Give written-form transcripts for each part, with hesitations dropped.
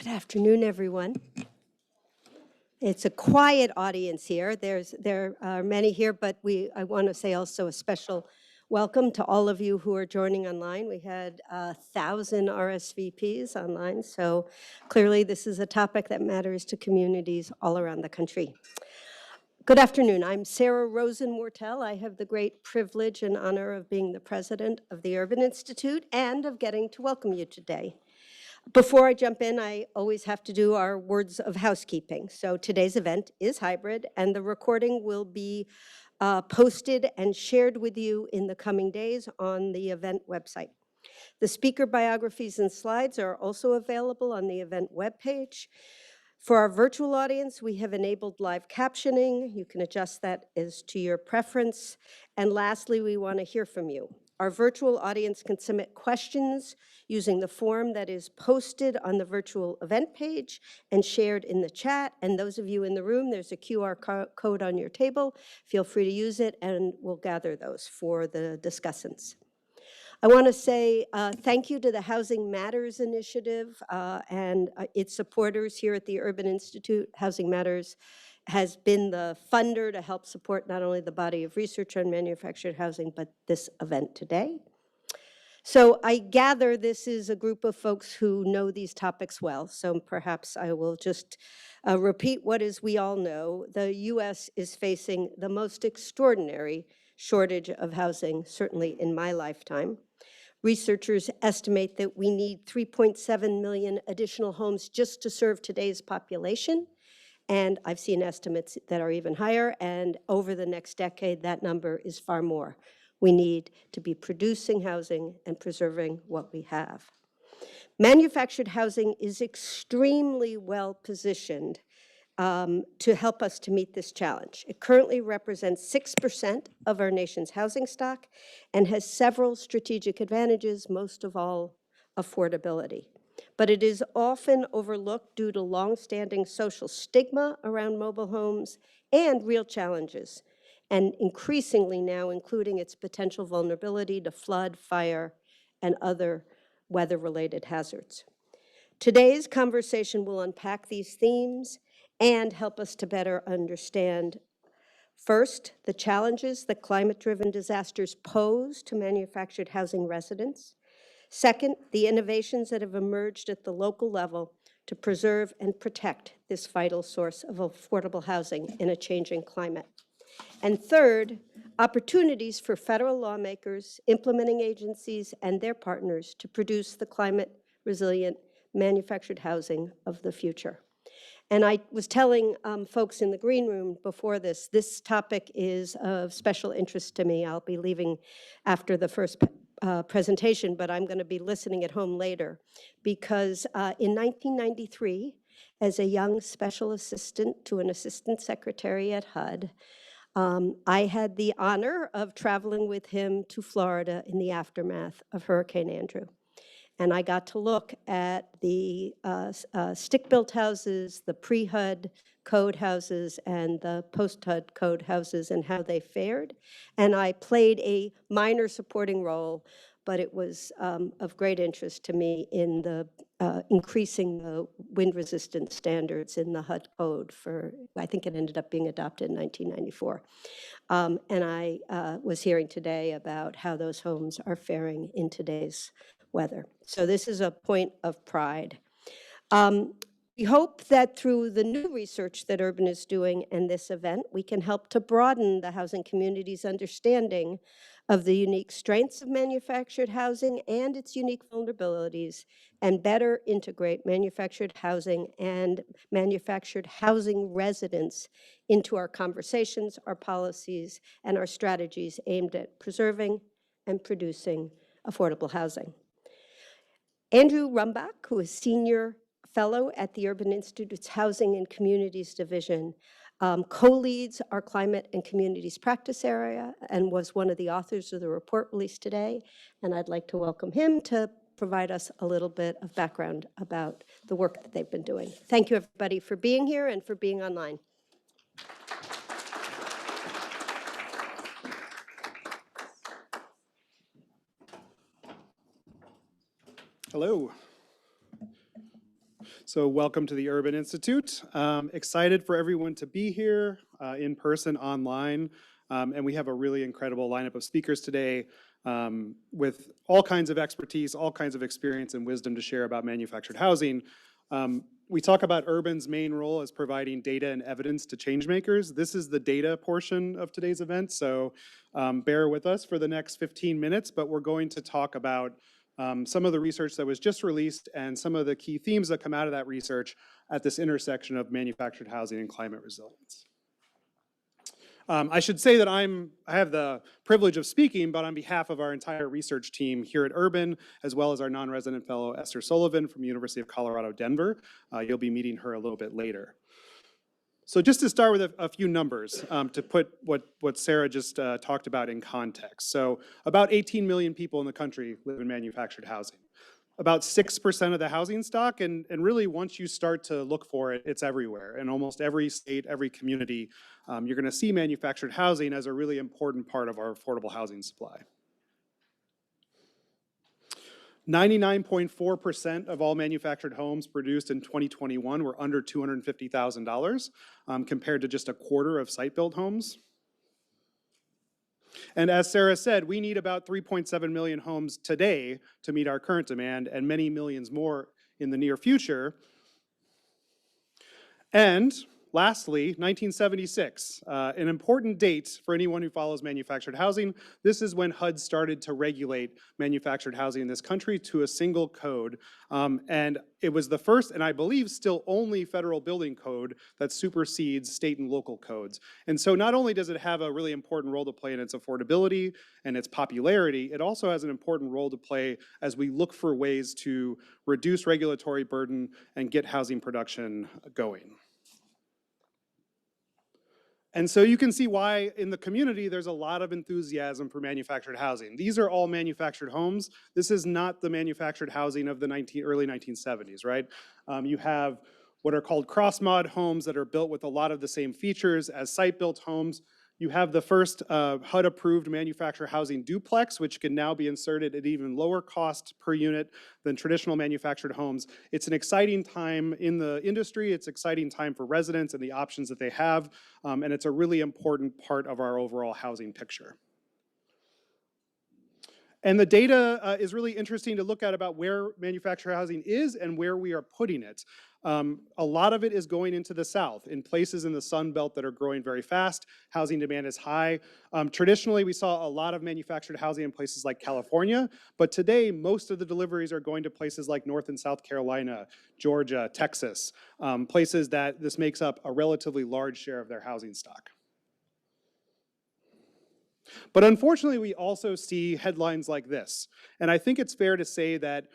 Good afternoon, everyone. It's a quiet audience here. There are many here, but I want to say also a special welcome to all of you who are joining online. We had 1,000 RSVPs online, so clearly this is a topic that matters to communities all around the country. Good afternoon. I'm Sarah Rosen-Mortel. I have the great privilege and honor of being the president of the Urban Institute and of getting to welcome you today. Before I jump in, I always have to do our words of housekeeping. So today's event is hybrid, and the recording will be posted and shared with you in the coming days on the event website. The speaker biographies and slides are also available on the event webpage. For our virtual audience, we have enabled live captioning. You can adjust that as to your preference. And lastly, we want to hear from you. Our virtual audience can submit questions using the form that is posted on the virtual event page and shared in the chat. And those of you in the room, there's a QR code on your table. Feel free to use it, and we'll gather those for the discussants. I want to say thank you to the Housing Matters Initiative and its supporters here at the Urban Institute. Housing Matters has been the funder to help support not only the body of research on manufactured housing, but this event today. So I gather this is a group of folks who know these topics well, so perhaps I will just repeat what is we all know. The U.S. is facing the most extraordinary shortage of housing, certainly in my lifetime. Researchers estimate that we need 3.7 million additional homes just to serve today's population. And I've seen estimates that are even higher. And over the next decade, that number is far more. We need to be producing housing and preserving what we have. Manufactured housing is extremely well positioned to help us to meet this challenge. It currently represents 6% of our nation's housing stock and has several strategic advantages, most of all affordability. But it is often overlooked due to longstanding social stigma around mobile homes and real challenges, and increasingly now including its potential vulnerability to flood, fire, and other weather-related hazards. Today's conversation will unpack these themes and help us to better understand, first, the challenges that climate-driven disasters pose to manufactured housing residents. Second, the innovations that have emerged at the local level to preserve and protect this vital source of affordable housing in a changing climate. And third, opportunities for federal lawmakers, implementing agencies, and their partners to produce the climate-resilient manufactured housing of the future. And I was telling folks in the green room before this topic is of special interest to me. I'll be leaving after the first presentation, but I'm going to be listening at home later because in 1993, as a young special assistant to an assistant secretary at HUD, I had the honor of traveling with him to Florida in the aftermath of Hurricane Andrew. And I got to look at the stick-built houses, the pre-HUD code houses, and the post-HUD code houses and how they fared. And I played a minor supporting role, but it was of great interest to me in the increasing the wind-resistant standards in the HUD code for, I think it ended up being adopted in 1994. And I was hearing today about how those homes are faring in today's weather. So this is a point of pride. We hope that through the new research that Urban is doing and this event, we can help to broaden the housing community's understanding of the unique strengths of manufactured housing and its unique vulnerabilities, and better integrate manufactured housing and manufactured housing residents into our conversations, our policies, and our strategies aimed at preserving and producing affordable housing. Andrew Rumbach, who is Senior Fellow at the Urban Institute's Housing and Communities Division, co-leads our Climate and Communities Practice Area and was one of the authors of the report released today. And I'd like to welcome him to provide us a little bit of background about the work that they've been doing. Thank you, everybody, for being here and for being online. Hello. So welcome to the Urban Institute. Excited for everyone to be here in person, online, and we have a really incredible lineup of speakers today with all kinds of expertise, all kinds of experience and wisdom to share about manufactured housing. We talk about Urban's main role as providing data and evidence to change makers. This is the data portion of today's event, so bear with us for the next 15 minutes, but we're going to talk about some of the research that was just released and some of the key themes that come out of that research at this intersection of manufactured housing and climate resilience. I should say that I have the privilege of speaking, but on behalf of our entire research team here at Urban, as well as our non-resident fellow Esther Sullivan from the University of Colorado, Denver. You'll be meeting her a little bit later. So just to start with a few numbers to put what Sarah just talked about in context. So about 18 million people in the country live in manufactured housing. About 6% of the housing stock, and really once you start to look for it, it's everywhere. In almost every state, every community, you're gonna see manufactured housing as a really important part of our affordable housing supply. 99.4% of all manufactured homes produced in 2021 were under $250,000, compared to just a quarter of site-built homes. And as Sarah said, we need about 3.7 million homes today to meet our current demand and many millions more in the near future. And lastly, 1976, an important date for anyone who follows manufactured housing. This is when HUD started to regulate manufactured housing in this country to a single code. And it was the first, and I believe still only, federal building code that supersedes state and local codes. And so not only does it have a really important role to play in its affordability and its popularity, it also has an important role to play as we look for ways to reduce regulatory burden and get housing production going. And so you can see why in the community there's a lot of enthusiasm for manufactured housing. These are all manufactured homes. This is not the manufactured housing of the early 1970s, right? You have what are called cross-mod homes that are built with a lot of the same features as site-built homes. You have the first HUD-approved manufactured housing duplex, which can now be inserted at even lower cost per unit than traditional manufactured homes. It's an exciting time in the industry. It's an exciting time for residents and the options that they have. And it's a really important part of our overall housing picture. And the data is really interesting to look at about where manufactured housing is and where we are putting it. A lot of it is going into the South, in places in the Sun Belt that are growing very fast. Housing demand is high. Traditionally, we saw a lot of manufactured housing in places like California, but today, most of the deliveries are going to places like North and South Carolina, Georgia, Texas, places that this makes up a relatively large share of their housing stock. But unfortunately, we also see headlines like this. And I think it's fair to say that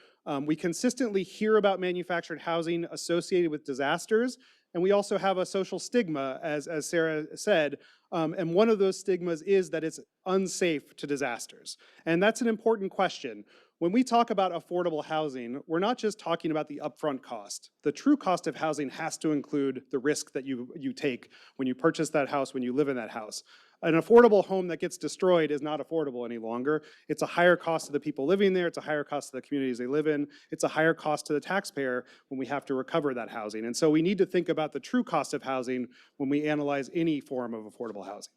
we consistently hear about manufactured housing associated with disasters, and we also have a social stigma, as Sarah said, and one of those stigmas is that it's unsafe to disasters. And that's an important question. When we talk about affordable housing, we're not just talking about the upfront cost. The true cost of housing has to include the risk that you take when you purchase that house, when you live in that house. An affordable home that gets destroyed is not affordable any longer. It's a higher cost to the people living there. It's a higher cost to the communities they live in. It's a higher cost to the taxpayer when we have to recover that housing. And so we need to think about the true cost of housing when we analyze any form of affordable housing.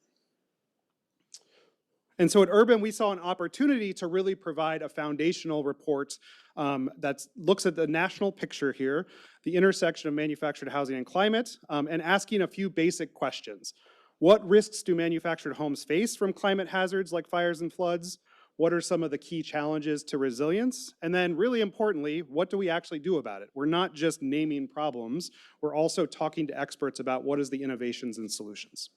And so at Urban, we saw an opportunity to really provide a foundational report that looks at the national picture here, the intersection of manufactured housing and climate, and asking a few basic questions. What risks do manufactured homes face from climate hazards like fires and floods? What are some of the key challenges to resilience? And then really importantly, what do we actually do about it? We're not just naming problems, we're also talking to experts about what is the innovations and solutions.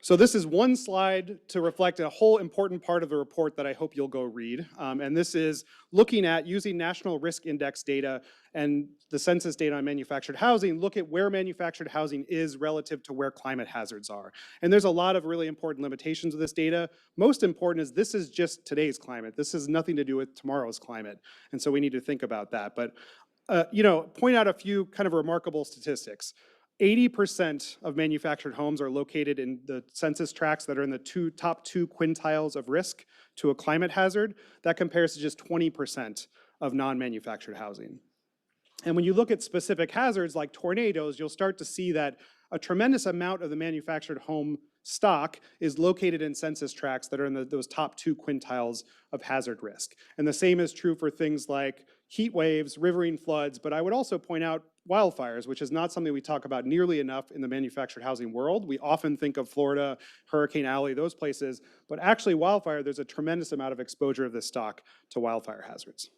So this is one slide to reflect a whole important part of the report that I hope you'll go read. And this is looking at using National Risk Index data and the census data on manufactured housing, look at where manufactured housing is relative to where climate hazards are. And there's a lot of really important limitations of this data. Most important is this is just today's climate. This has nothing to do with tomorrow's climate. And so we need to think about that. But point out a few kind of remarkable statistics. 80% of manufactured homes are located in the census tracts that are in the top two quintiles of risk to a climate hazard. That compares to just 20% of non-manufactured housing. And when you look at specific hazards like tornadoes, you'll start to see that a tremendous amount of the manufactured home stock is located in census tracts that are in those top 2 quintiles of hazard risk. And the same is true for things like heat waves, riverine floods, but I would also point out wildfires, which is not something we talk about nearly enough in the manufactured housing world. We often think of Florida, Hurricane Alley, those places, but actually wildfire, there's a tremendous amount of exposure of this stock to wildfire hazards.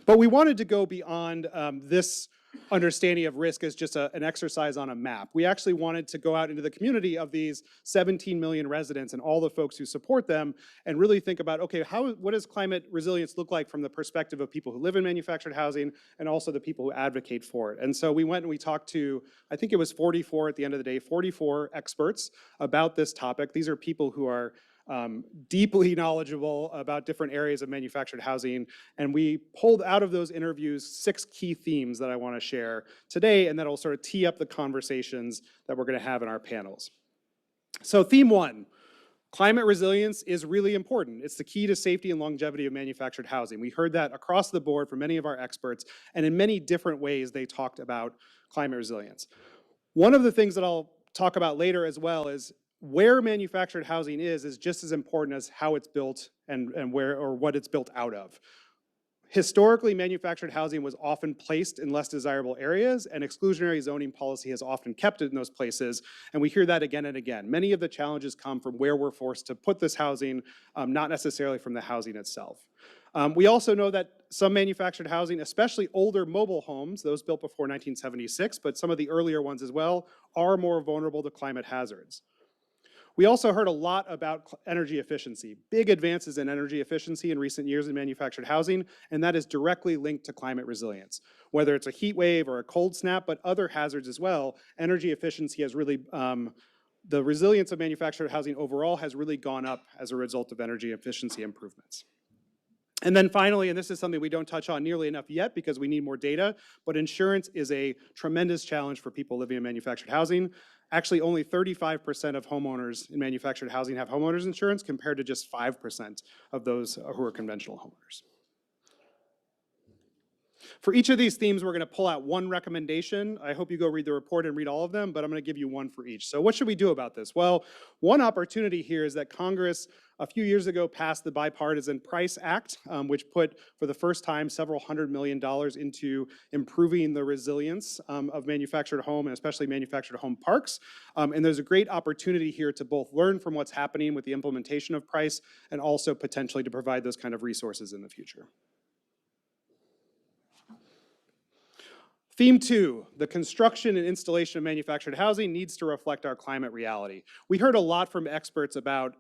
But we wanted to go beyond this understanding of risk as just an exercise on a map. We actually wanted to go out into the community of these 17 million residents and all the folks who support them and really think about, okay, what does climate resilience look like from the perspective of people who live in manufactured housing and also the people who advocate for it. And so we went and we talked to, I think it was 44 at the end of the day, 44 experts about this topic. These are people who are deeply knowledgeable about different areas of manufactured housing. And we pulled out of those interviews 6 key themes that I want to share today, and that'll sort of tee up the conversations that we're going to have in our panels. So theme 1, climate resilience is really important. It's the key to safety and longevity of manufactured housing. We heard that across the board from many of our experts, and in many different ways they talked about climate resilience. One of the things that I'll talk about later as well is where manufactured housing is just as important as how it's built and where or what it's built out of. Historically, manufactured housing was often placed in less desirable areas, and exclusionary zoning policy has often kept it in those places, and we hear that again and again. Many of the challenges come from where we're forced to put this housing, not necessarily from the housing itself. We also know that some manufactured housing, especially older mobile homes, those built before 1976, but some of the earlier ones as well, are more vulnerable to climate hazards. We also heard a lot about energy efficiency, big advances in energy efficiency in recent years in manufactured housing, and that is directly linked to climate resilience. Whether it's a heat wave or a cold snap, but other hazards as well, energy efficiency has really, the resilience of manufactured housing overall has really gone up as a result of energy efficiency improvements. And then finally, and this is something we don't touch on nearly enough yet because we need more data, but insurance is a tremendous challenge for people living in manufactured housing. Actually, only 35% of homeowners in manufactured housing have homeowners insurance compared to just 5% of those who are conventional homeowners. For each of these themes, we're going to pull out one recommendation. I hope you go read the report and read all of them, but I'm going to give you one for each. So what should we do about this? Well, one opportunity here is that Congress a few years ago passed the Bipartisan Price Act, which put for the first time several $100 million into improving the resilience of manufactured home and especially manufactured home parks. And there's a great opportunity here to both learn from what's happening with the implementation of price and also potentially to provide those kind of resources in the future. Theme 2, the construction and installation of manufactured housing needs to reflect our climate reality. We heard a lot from experts about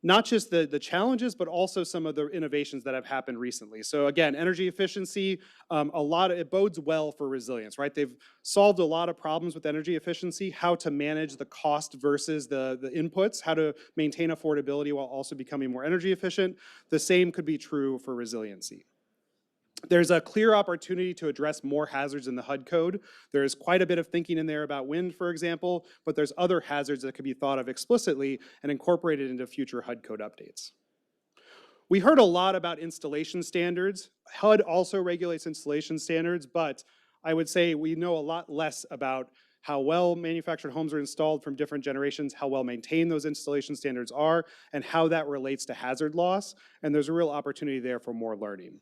not just the challenges, but also some of the innovations that have happened recently. So again, energy efficiency, it bodes well for resilience, right? They've solved a lot of problems with energy efficiency, how to manage the cost versus the inputs, how to maintain affordability while also becoming more energy efficient. The same could be true for resiliency. There's a clear opportunity to address more hazards in the HUD code. There's quite a bit of thinking in there about wind, for example, but there's other hazards that could be thought of explicitly and incorporated into future HUD code updates. We heard a lot about installation standards. HUD also regulates installation standards, but I would say we know a lot less about how well manufactured homes are installed from different generations, how well maintained those installation standards are, and how that relates to hazard loss. And there's a real opportunity there for more learning.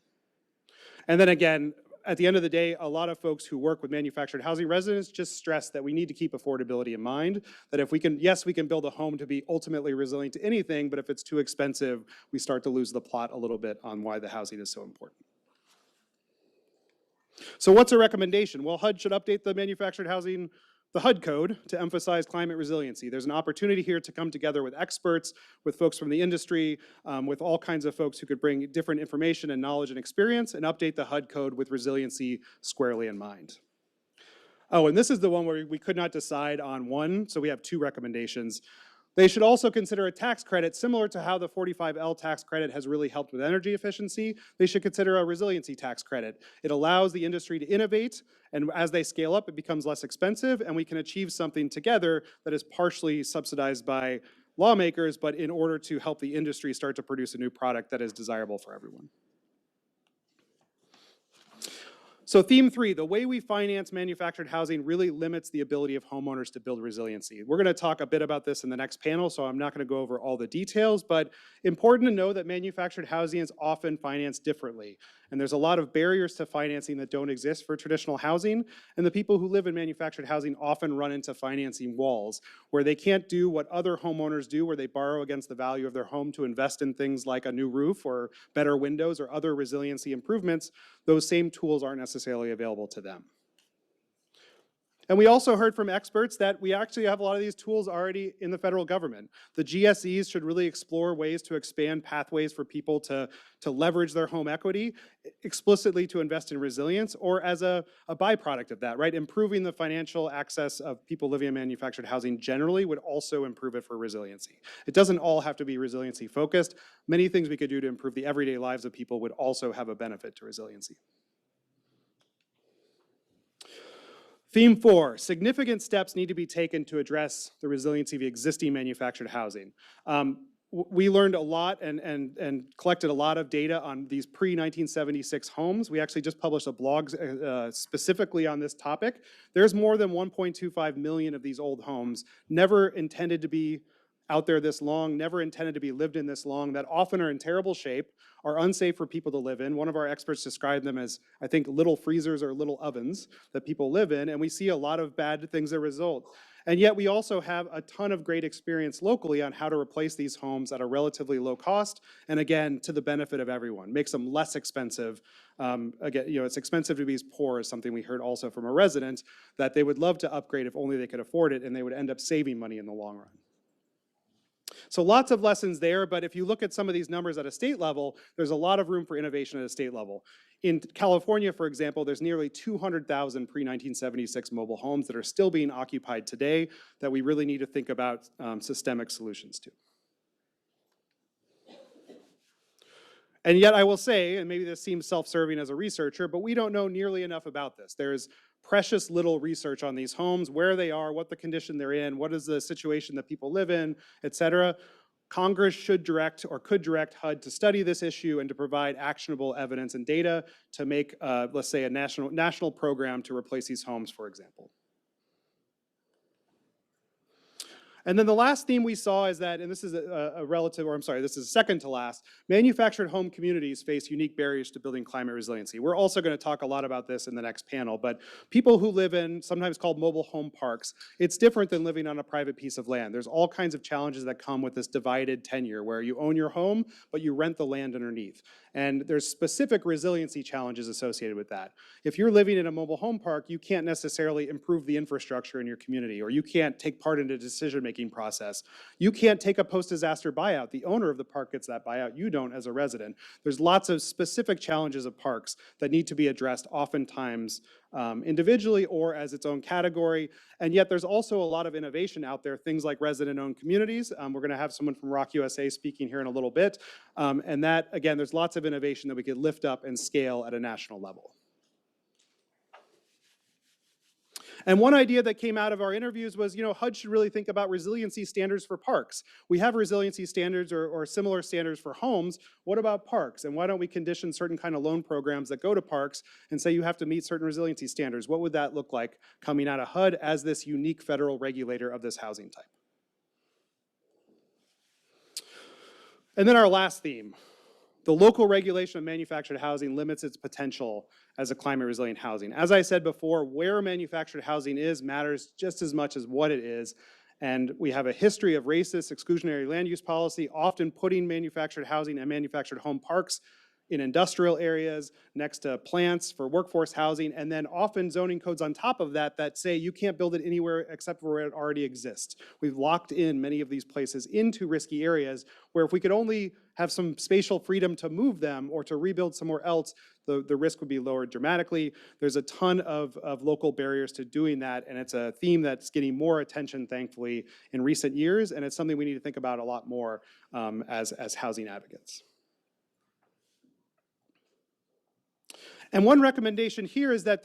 And then again, at the end of the day, a lot of folks who work with manufactured housing residents just stress that we need to keep affordability in mind, that if we can, yes, we can build a home to be ultimately resilient to anything, but if it's too expensive, we start to lose the plot a little bit on why the housing is so important. So what's a recommendation? Well, HUD should update the HUD code to emphasize climate resiliency. There's an opportunity here to come together with experts, with folks from the industry, with all kinds of folks who could bring different information and knowledge and experience and update the HUD code with resiliency squarely in mind. Oh, and this is the one where we could not decide on one, so we have 2 recommendations. They should also consider a tax credit similar to how the 45L tax credit has really helped with energy efficiency. They should consider a resiliency tax credit. It allows the industry to innovate, and as they scale up, it becomes less expensive, and we can achieve something together that is partially subsidized by lawmakers, but in order to help the industry start to produce a new product that is desirable for everyone. So theme 3, the way we finance manufactured housing really limits the ability of homeowners to build resiliency. We're going to talk a bit about this in the next panel, so I'm not going to go over all the details, but important to know that manufactured housing is often financed differently. And there's a lot of barriers to financing that don't exist for traditional housing. And the people who live in manufactured housing often run into financing walls where they can't do what other homeowners do, where they borrow against the value of their home to invest in things like a new roof or better windows or other resiliency improvements. Those same tools aren't necessarily available to them. And we also heard from experts that we actually have a lot of these tools already in the federal government. The GSEs should really explore ways to expand pathways for people to leverage their home equity, explicitly to invest in resilience, or as a byproduct of that, right? Improving the financial access of people living in manufactured housing generally would also improve it for resiliency. It doesn't all have to be resiliency focused. Many things we could do to improve the everyday lives of people would also have a benefit to resiliency. Theme 4, significant steps need to be taken to address the resiliency of existing manufactured housing. We learned a lot and collected a lot of data on these pre-1976 homes. We actually just published a blog specifically on this topic. There's more than 1.25 million of these old homes, never intended to be out there this long, never intended to be lived in this long, that often are in terrible shape, are unsafe for people to live in. One of our experts described them as, I think, little freezers or little ovens that people live in, and we see a lot of bad things that result. And yet we also have a ton of great experience locally on how to replace these homes at a relatively low cost, and again, to the benefit of everyone. Makes them less expensive. Again, it's expensive to be poor is something we heard also from a resident, that they would love to upgrade if only they could afford it, and they would end up saving money in the long run. So lots of lessons there, but if you look at some of these numbers at a state level, there's a lot of room for innovation at a state level. In California, for example, there's nearly 200,000 pre-1976 mobile homes that are still being occupied today that we really need to think about systemic solutions to. And yet I will say, and maybe this seems self-serving as a researcher, but we don't know nearly enough about this. There's precious little research on these homes, where they are, what the condition they're in, what is the situation that people live in, et cetera. Congress should direct or could direct HUD to study this issue and to provide actionable evidence and data to make, let's say, a national program to replace these homes, for example. And then the last theme we saw is that, and this is this is second to last, manufactured home communities face unique barriers to building climate resiliency. We're also going to talk a lot about this in the next panel, but people who live in sometimes called mobile home parks, it's different than living on a private piece of land. There's all kinds of challenges that come with this divided tenure where you own your home, but you rent the land underneath. And there's specific resiliency challenges associated with that. If you're living in a mobile home park, you can't necessarily improve the infrastructure in your community, or you can't take part in a decision-making process. You can't take a post-disaster buyout. The owner of the park gets that buyout. You don't as a resident. There's lots of specific challenges of parks that need to be addressed oftentimes individually or as its own category. And yet there's also a lot of innovation out there, things like resident-owned communities. We're going to have someone from Rock USA speaking here in a little bit. And that, again, there's lots of innovation that we could lift up and scale at a national level. And one idea that came out of our interviews was, HUD should really think about resiliency standards for parks. We have resiliency standards or similar standards for homes. What about parks? And why don't we condition certain kind of loan programs that go to parks and say you have to meet certain resiliency standards? What would that look like coming out of HUD as this unique federal regulator of this housing type? And then our last theme. The local regulation of manufactured housing limits its potential as a climate resilient housing. As I said before, where manufactured housing is matters just as much as what it is. And we have a history of racist, exclusionary land use policy, often putting manufactured housing and manufactured home parks in industrial areas, next to plants for workforce housing, and then often zoning codes on top of that that say you can't build it anywhere except for where it already exists. We've locked in many of these places into risky areas where if we could only have some spatial freedom to move them or to rebuild somewhere else, the risk would be lowered dramatically. There's a ton of local barriers to doing that, and it's a theme that's getting more attention, thankfully, in recent years, and it's something we need to think about a lot more as housing advocates. And one recommendation here is that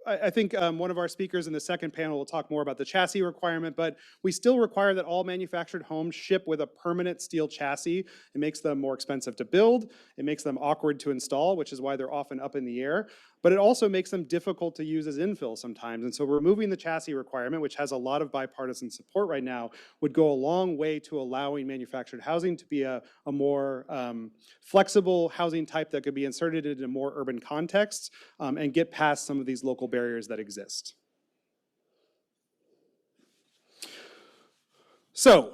I think one of our speakers in the second panel will talk more about the chassis requirement, but we still require that all manufactured homes ship with a permanent steel chassis. It makes them more expensive to build. It makes them awkward to install, which is why they're often up in the air. But it also makes them difficult to use as infill sometimes. And so removing the chassis requirement, which has a lot of bipartisan support right now, would go a long way to allowing manufactured housing to be a more flexible housing type that could be inserted into more urban contexts and get past some of these local barriers that exist. So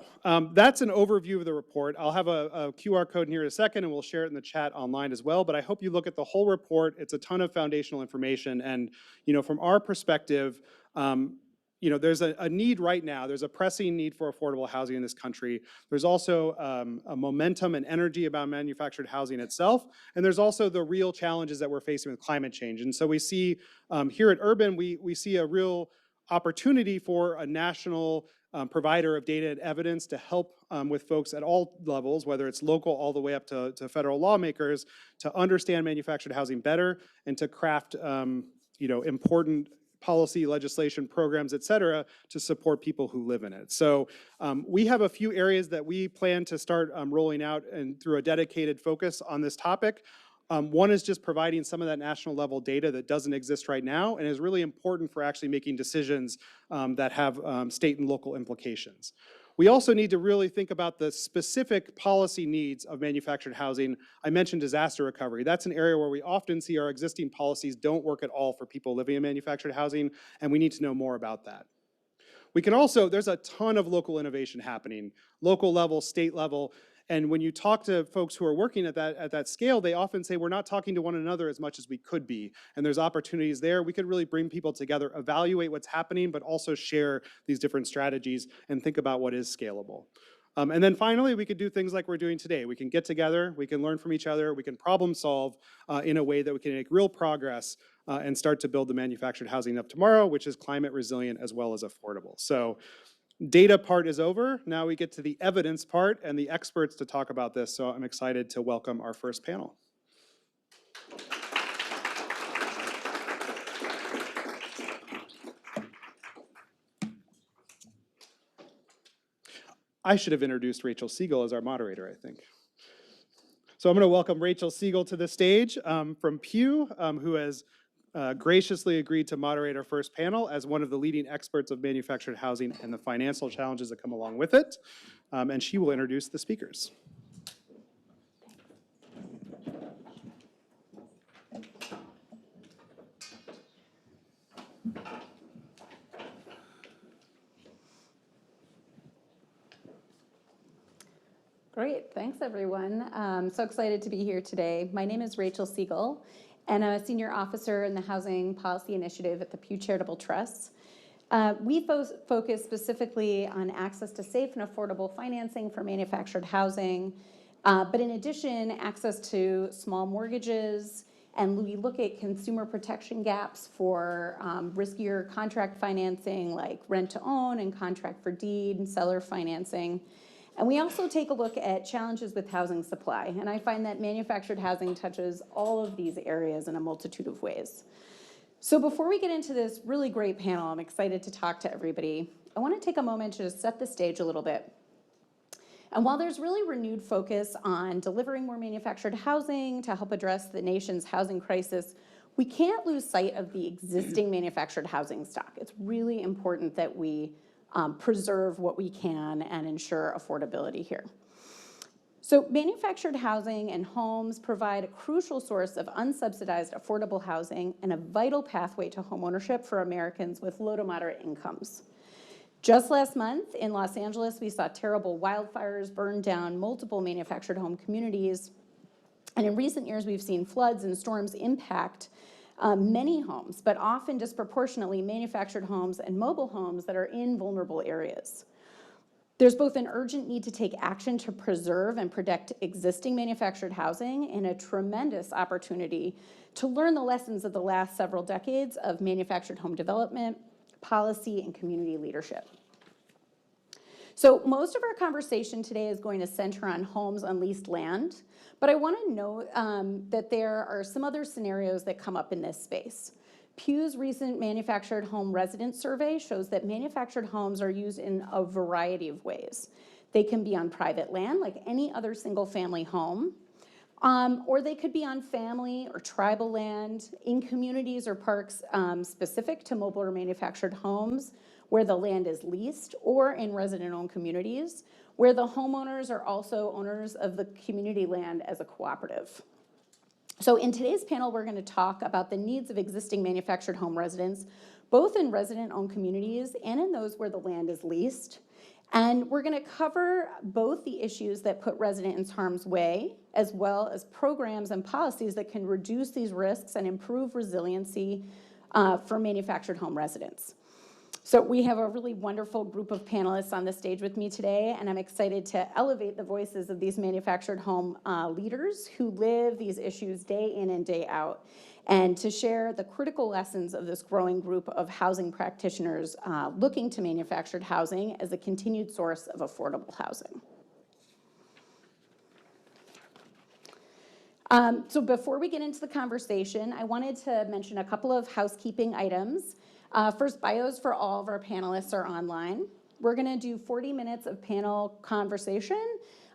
that's an overview of the report. I'll have a QR code in here in a second, and we'll share it in the chat online as well. But I hope you look at the whole report. It's a ton of foundational information. And from our perspective, there's a need right now. There's a pressing need for affordable housing in this country. There's also a momentum and energy about manufactured housing itself. And there's also the real challenges that we're facing with climate change. And so we see here at Urban, we see a real opportunity for a national provider of data and evidence to help with folks at all levels, whether it's local all the way up to federal lawmakers, to understand manufactured housing better and to craft important policy, legislation, programs, et cetera, to support people who live in it. So we have a few areas that we plan to start rolling out and through a dedicated focus on this topic. One is just providing some of that national level data that doesn't exist right now and is really important for actually making decisions that have state and local implications. We also need to really think about the specific policy needs of manufactured housing. I mentioned disaster recovery. That's an area where we often see our existing policies don't work at all for people living in manufactured housing, and we need to know more about that. We can also, there's a ton of local innovation happening, local level, state level. And when you talk to folks who are working at that scale, they often say we're not talking to one another as much as we could be. And there's opportunities there. We could really bring people together, evaluate what's happening, but also share these different strategies and think about what is scalable. And then finally, we could do things like we're doing today. We can get together, we can learn from each other, we can problem solve in a way that we can make real progress and start to build the manufactured housing of tomorrow, which is climate resilient as well as affordable. So data part is over. Now we get to the evidence part and the experts to talk about this. So I'm excited to welcome our first panel. I should have introduced Rachel Siegel as our moderator, I think. So I'm going to welcome Rachel Siegel to the stage from Pew, who has graciously agreed to moderate our first panel as one of the leading experts of manufactured housing and the financial challenges that come along with it. And she will introduce the speakers. Great, thanks everyone. So excited to be here today. My name is Rachel Siegel, and I'm a senior officer in the Housing Policy Initiative at the Pew Charitable Trust. We focus specifically on access to safe and affordable financing for manufactured housing, but in addition, access to small mortgages, and we look at consumer protection gaps for riskier contract financing like rent to own and contract for deed and seller financing. And we also take a look at challenges with housing supply. And I find that manufactured housing touches all of these areas in a multitude of ways. So before we get into this really great panel, I'm excited to talk to everybody. I want to take a moment to just set the stage a little bit. And while there's really renewed focus on delivering more manufactured housing to help address the nation's housing crisis, we can't lose sight of the existing manufactured housing stock. It's really important that we preserve what we can and ensure affordability here. So manufactured housing and homes provide a crucial source of unsubsidized affordable housing and a vital pathway to homeownership for Americans with low to moderate incomes. Just last month in Los Angeles, we saw terrible wildfires burn down multiple manufactured home communities. And in recent years, we've seen floods and storms impact many homes, but often disproportionately manufactured homes and mobile homes that are in vulnerable areas. There's both an urgent need to take action to preserve and protect existing manufactured housing and a tremendous opportunity to learn the lessons of the last several decades of manufactured home development, policy, and community leadership. So most of our conversation today is going to center on homes on leased land, but I want to note that there are some other scenarios that come up in this space. Pew's recent manufactured home resident survey shows that manufactured homes are used in a variety of ways. They can be on private land, like any other single-family home, or they could be on family or tribal land, in communities or parks specific to mobile or manufactured homes, where the land is leased, or in resident-owned communities, where the homeowners are also owners of the community land as a cooperative. So in today's panel, we're going to talk about the needs of existing manufactured home residents, both in resident-owned communities and in those where the land is leased. And we're going to cover both the issues that put residents in harm's way, as well as programs and policies that can reduce these risks and improve resiliency for manufactured home residents. So we have a really wonderful group of panelists on the stage with me today, and I'm excited to elevate the voices of these manufactured home leaders who live these issues day in and day out, and to share the critical lessons of this growing group of housing practitioners looking to manufactured housing as a continued source of affordable housing. So before we get into the conversation, I wanted to mention a couple of housekeeping items. First, bios for all of our panelists are online. We're going to do 40 minutes of panel conversation,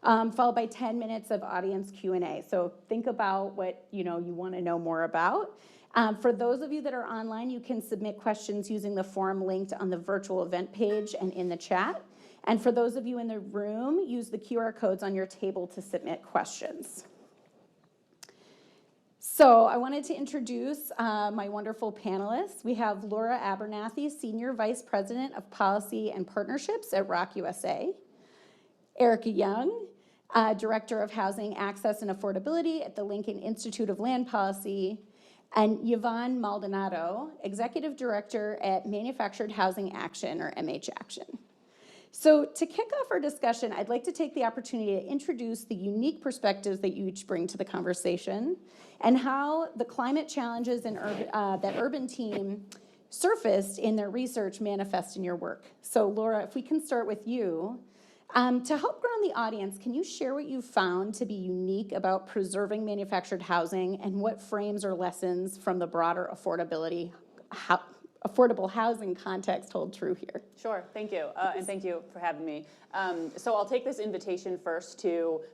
followed by 10 minutes of audience Q&A. So think about what you want to know more about. For those of you that are online, you can submit questions using the form linked on the virtual event page and in the chat. And for those of you in the room, use the QR codes on your table to submit questions. So I wanted to introduce my wonderful panelists. We have Laura Abernathy, Senior Vice President of Policy and Partnerships at Rock USA. Erica Young, Director of Housing Access and Affordability at the Lincoln Institute of Land Policy. And Yvonne Maldonado, Executive Director at Manufactured Housing Action, or MH Action. So to kick off our discussion, I'd like to take the opportunity to introduce the unique perspectives that you each bring to the conversation and how the climate challenges that Urban Team surfaced in their research manifest in your work. So Laura, if we can start with you. To help ground the audience, can you share what you found to be unique about preserving manufactured housing and what frames or lessons from the broader affordable housing context hold true here? Sure, thank you, and thank you for having me. So I'll take this invitation first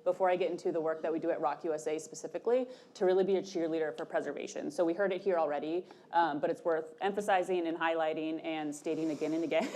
before I get into the work that we do at Rock USA specifically, to really be a cheerleader for preservation. So we heard it here already, but it's worth emphasizing and highlighting and stating again and again,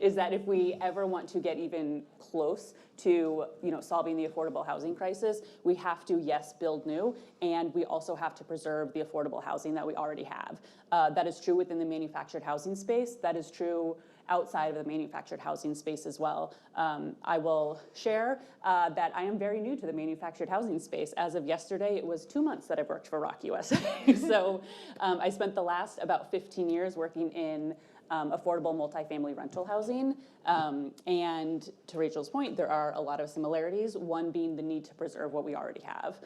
is that if we ever want to get even close to solving the affordable housing crisis, we have to, yes, build new, and we also have to preserve the affordable housing that we already have. That is true within the manufactured housing space. That is true outside of the manufactured housing space as well. I will share that I am very new to the manufactured housing space. As of yesterday, it was 2 months that I've worked for Rock USA. So I spent the last about 15 years working in affordable multifamily rental housing. And to Rachel's point, there are a lot of similarities, one being the need to preserve what we already have.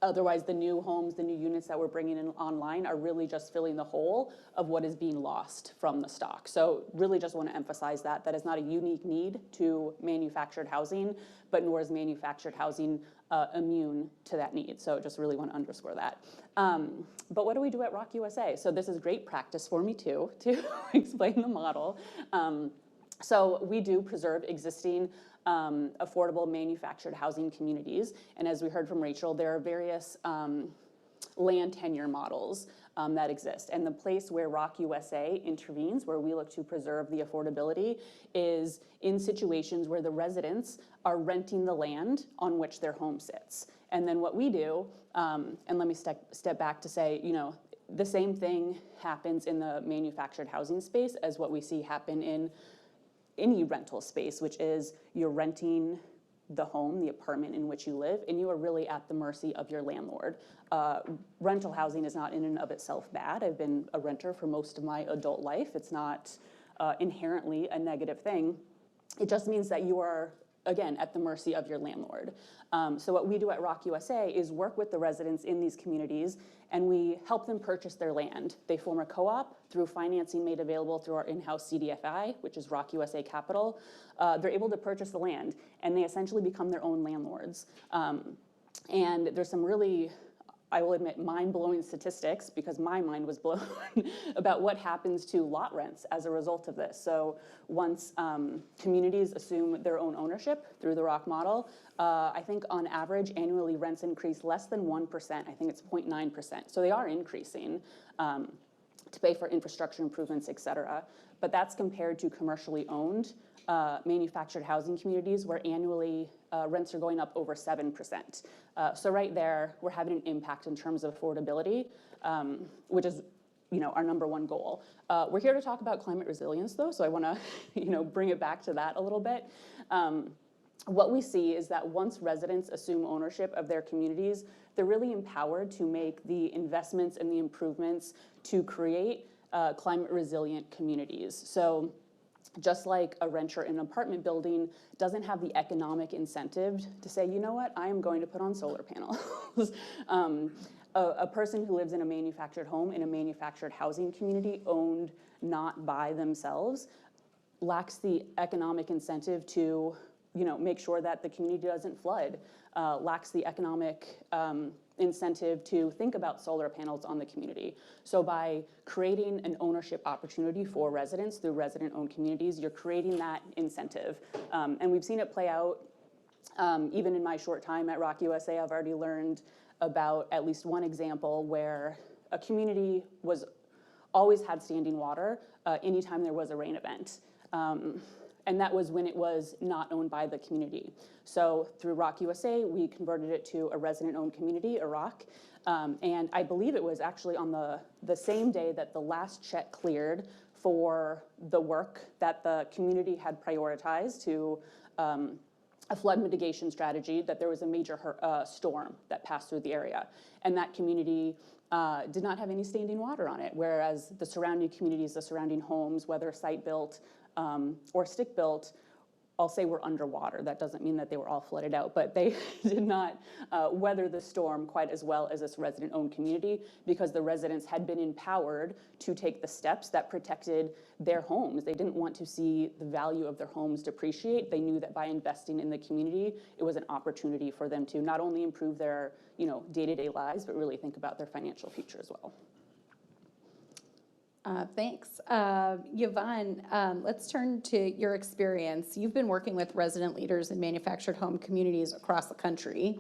Otherwise, the new homes, the new units that we're bringing in online are really just filling the hole of what is being lost from the stock. So really just want to emphasize that is not a unique need to manufactured housing, but nor is manufactured housing immune to that need. So just really want to underscore that. But what do we do at Rock USA? So this is great practice for me too, to explain the model. So we do preserve existing affordable manufactured housing communities. And as we heard from Rachel, there are various land tenure models that exist. And the place where Rock USA intervenes, where we look to preserve the affordability, is in situations where the residents are renting the land on which their home sits. And then what we do, and let me step back to say, the same thing happens in the manufactured housing space as what we see happen in any rental space, which is you're renting the home, the apartment in which you live, and you are really at the mercy of your landlord. Rental housing is not in and of itself bad. I've been a renter for most of my adult life. It's not inherently a negative thing. It just means that you are, again, at the mercy of your landlord. So what we do at Rock USA is work with the residents in these communities, and we help them purchase their land. They form a co-op through financing made available through our in-house CDFI, which is Rock USA Capital. They're able to purchase the land, and they essentially become their own landlords. And there's some really I will admit, mind-blowing statistics, because my mind was blown, about what happens to lot rents as a result of this. So once communities assume their own ownership through the ROC model, I think on average, annually rents increase less than 1%. I think it's 0.9%. So they are increasing to pay for infrastructure improvements, et cetera. But that's compared to commercially owned manufactured housing communities where annually rents are going up over 7%. So right there, we're having an impact in terms of affordability, which is our #1 goal. We're here to talk about climate resilience though, so I wanna bring it back to that a little bit. What we see is that once residents assume ownership of their communities, they're really empowered to make the investments and the improvements to create climate resilient communities. So just like a renter in an apartment building doesn't have the economic incentive to say, you know what, I am going to put on solar panels. A person who lives in a manufactured home in a manufactured housing community owned not by themselves lacks the economic incentive to make sure that the community doesn't flood, lacks the economic incentive to think about solar panels on the community. So by creating an ownership opportunity for residents through resident-owned communities, you're creating that incentive. And we've seen it play out even in my short time at ROC USA. I've already learned about at least one example where a community always had standing water anytime there was a rain event. And that was when it was not owned by the community. So through ROC USA, we converted it to a resident-owned community, a ROC. And I believe it was actually on the same day that the last check cleared for the work that the community had prioritized to a flood mitigation strategy, that there was a major storm that passed through the area. And that community did not have any standing water on it, whereas the surrounding communities, the surrounding homes, whether site-built or stick-built, I'll say were underwater. That doesn't mean that they were all flooded out, but they did not weather the storm quite as well as this resident-owned community because the residents had been empowered to take the steps that protected their homes. They didn't want to see the value of their homes depreciate. They knew that by investing in the community, it was an opportunity for them to not only improve their day-to-day lives, but really think about their financial future as well. Thanks. Yvonne, let's turn to your experience. You've been working with resident leaders in manufactured home communities across the country.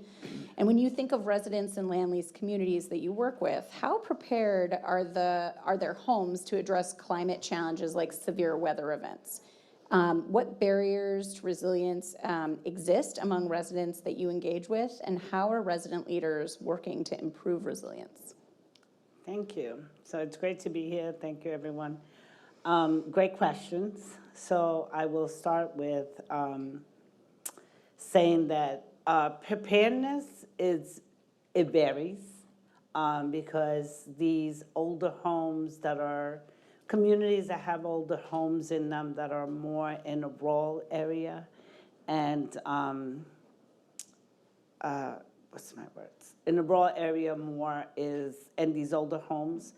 And when you think of residents and land lease communities that you work with, how prepared are their homes to address climate challenges like severe weather events? What barriers to resilience exist among residents that you engage with, and how are resident leaders working to improve resilience? Thank you. So it's great to be here. Thank you, everyone. Great questions. So I will start with saying that preparedness it varies because these older homes that are communities that have older homes in them that are more in a rural area and in the rural area more is, and these older homes,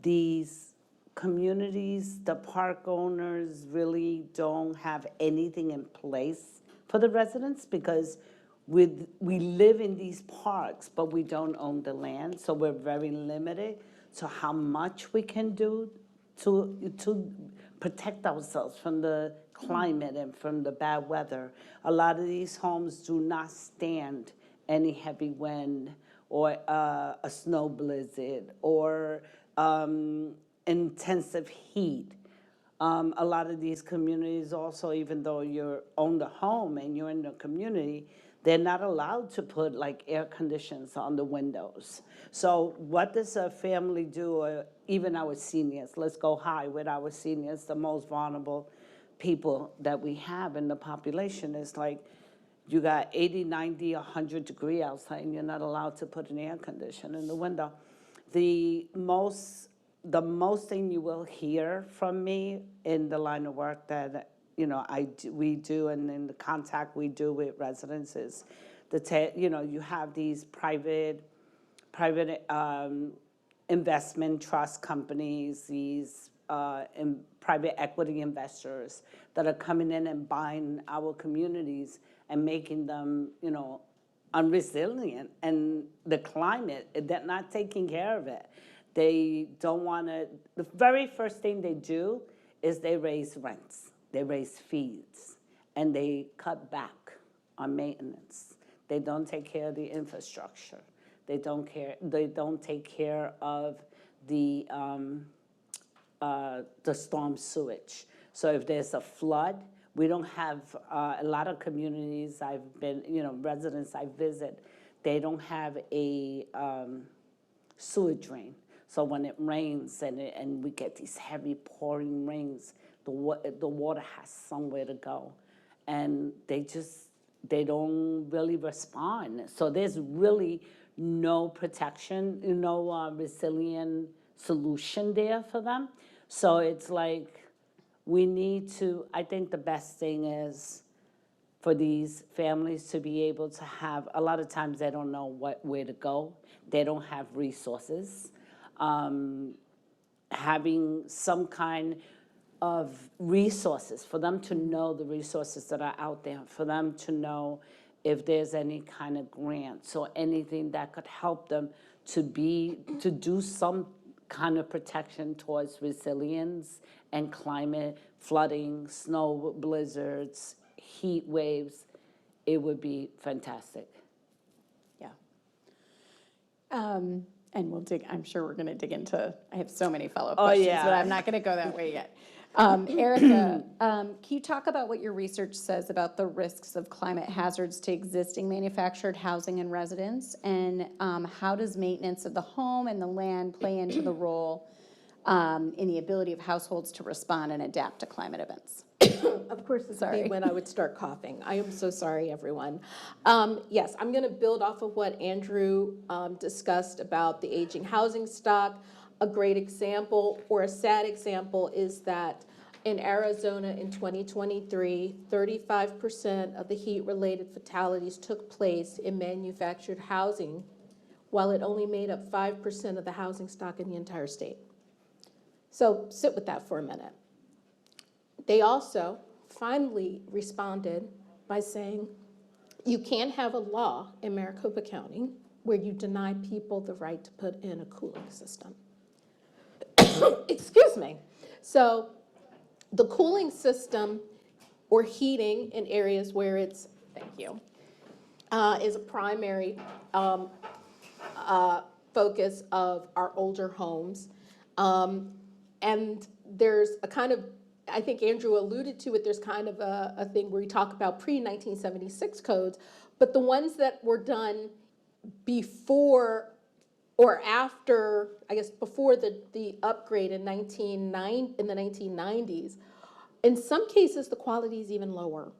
these communities, the park owners really don't have anything in place for the residents because we live in these parks, but we don't own the land, so we're very limited to how much we can do to protect ourselves from the climate and from the bad weather. A lot of these homes do not stand any heavy wind or a snow blizzard or intensive heat. A lot of these communities also, even though you own the home and you're in the community, they're not allowed to put like air conditions on the windows. So what does a family do, or even our seniors? Let's go high with our seniors, the most vulnerable people that we have in the population is like, you got 80, 90, 100 degree outside, and you're not allowed to put an air conditioner in the window. The most thing you will hear from me in the line of work that we do, and in the contact we do with residents is you have these private investment trust companies, these private equity investors that are coming in and buying our communities and making them, unresilient. And the climate, they're not taking care of it. They don't want to, the very first thing they do is they raise rents, they raise fees, and they cut back on maintenance. They don't take care of the infrastructure. They don't take care of the storm sewage. So if there's a flood, we don't have, a lot of communities I've been, residents I visit, they don't have a sewer drain. So when it rains and we get these heavy pouring rains, the water has somewhere to go. And they don't really respond. So there's really no protection, no resilient solution there for them. So it's like, we need to, I think the best thing is for these families to be able to have, a lot of times they don't know where to go. They don't have resources. Having some kind of resources, for them to know the resources that are out there, for them to know if there's any kind of grants or anything that could help them to do some kind of protection towards resilience and climate, flooding, snow blizzards, heat waves, it would be fantastic. Yeah. And I'm sure we're gonna dig into, I have so many follow-up questions, yeah. but I'm not gonna go that way yet. Erica, can you talk about what your research says about the risks of climate hazards to existing manufactured housing and residents? And how does maintenance of the home and the land play into the role in the ability of households to respond and adapt to climate events? Of course, this would Sorry. be when I would start coughing. I am so sorry, everyone. Yes, I'm going to build off of what Andrew discussed about the aging housing stock. A great example, or a sad example, is that in Arizona in 2023, 35% of the heat-related fatalities took place in manufactured housing, while it only made up 5% of the housing stock in the entire state. So sit with that for a minute. They also finally responded by saying, you can't have a law in Maricopa County where you deny people the right to put in a cooling system. Excuse me. So the cooling system or heating in areas where it's, thank you, is a primary focus of our older homes. And there's a kind of, I think Andrew alluded to it, there's kind of a thing where we talk about pre-1976 codes, but the ones that were done before or after, I guess before the upgrade in the 1990s, in some cases the quality is even lower,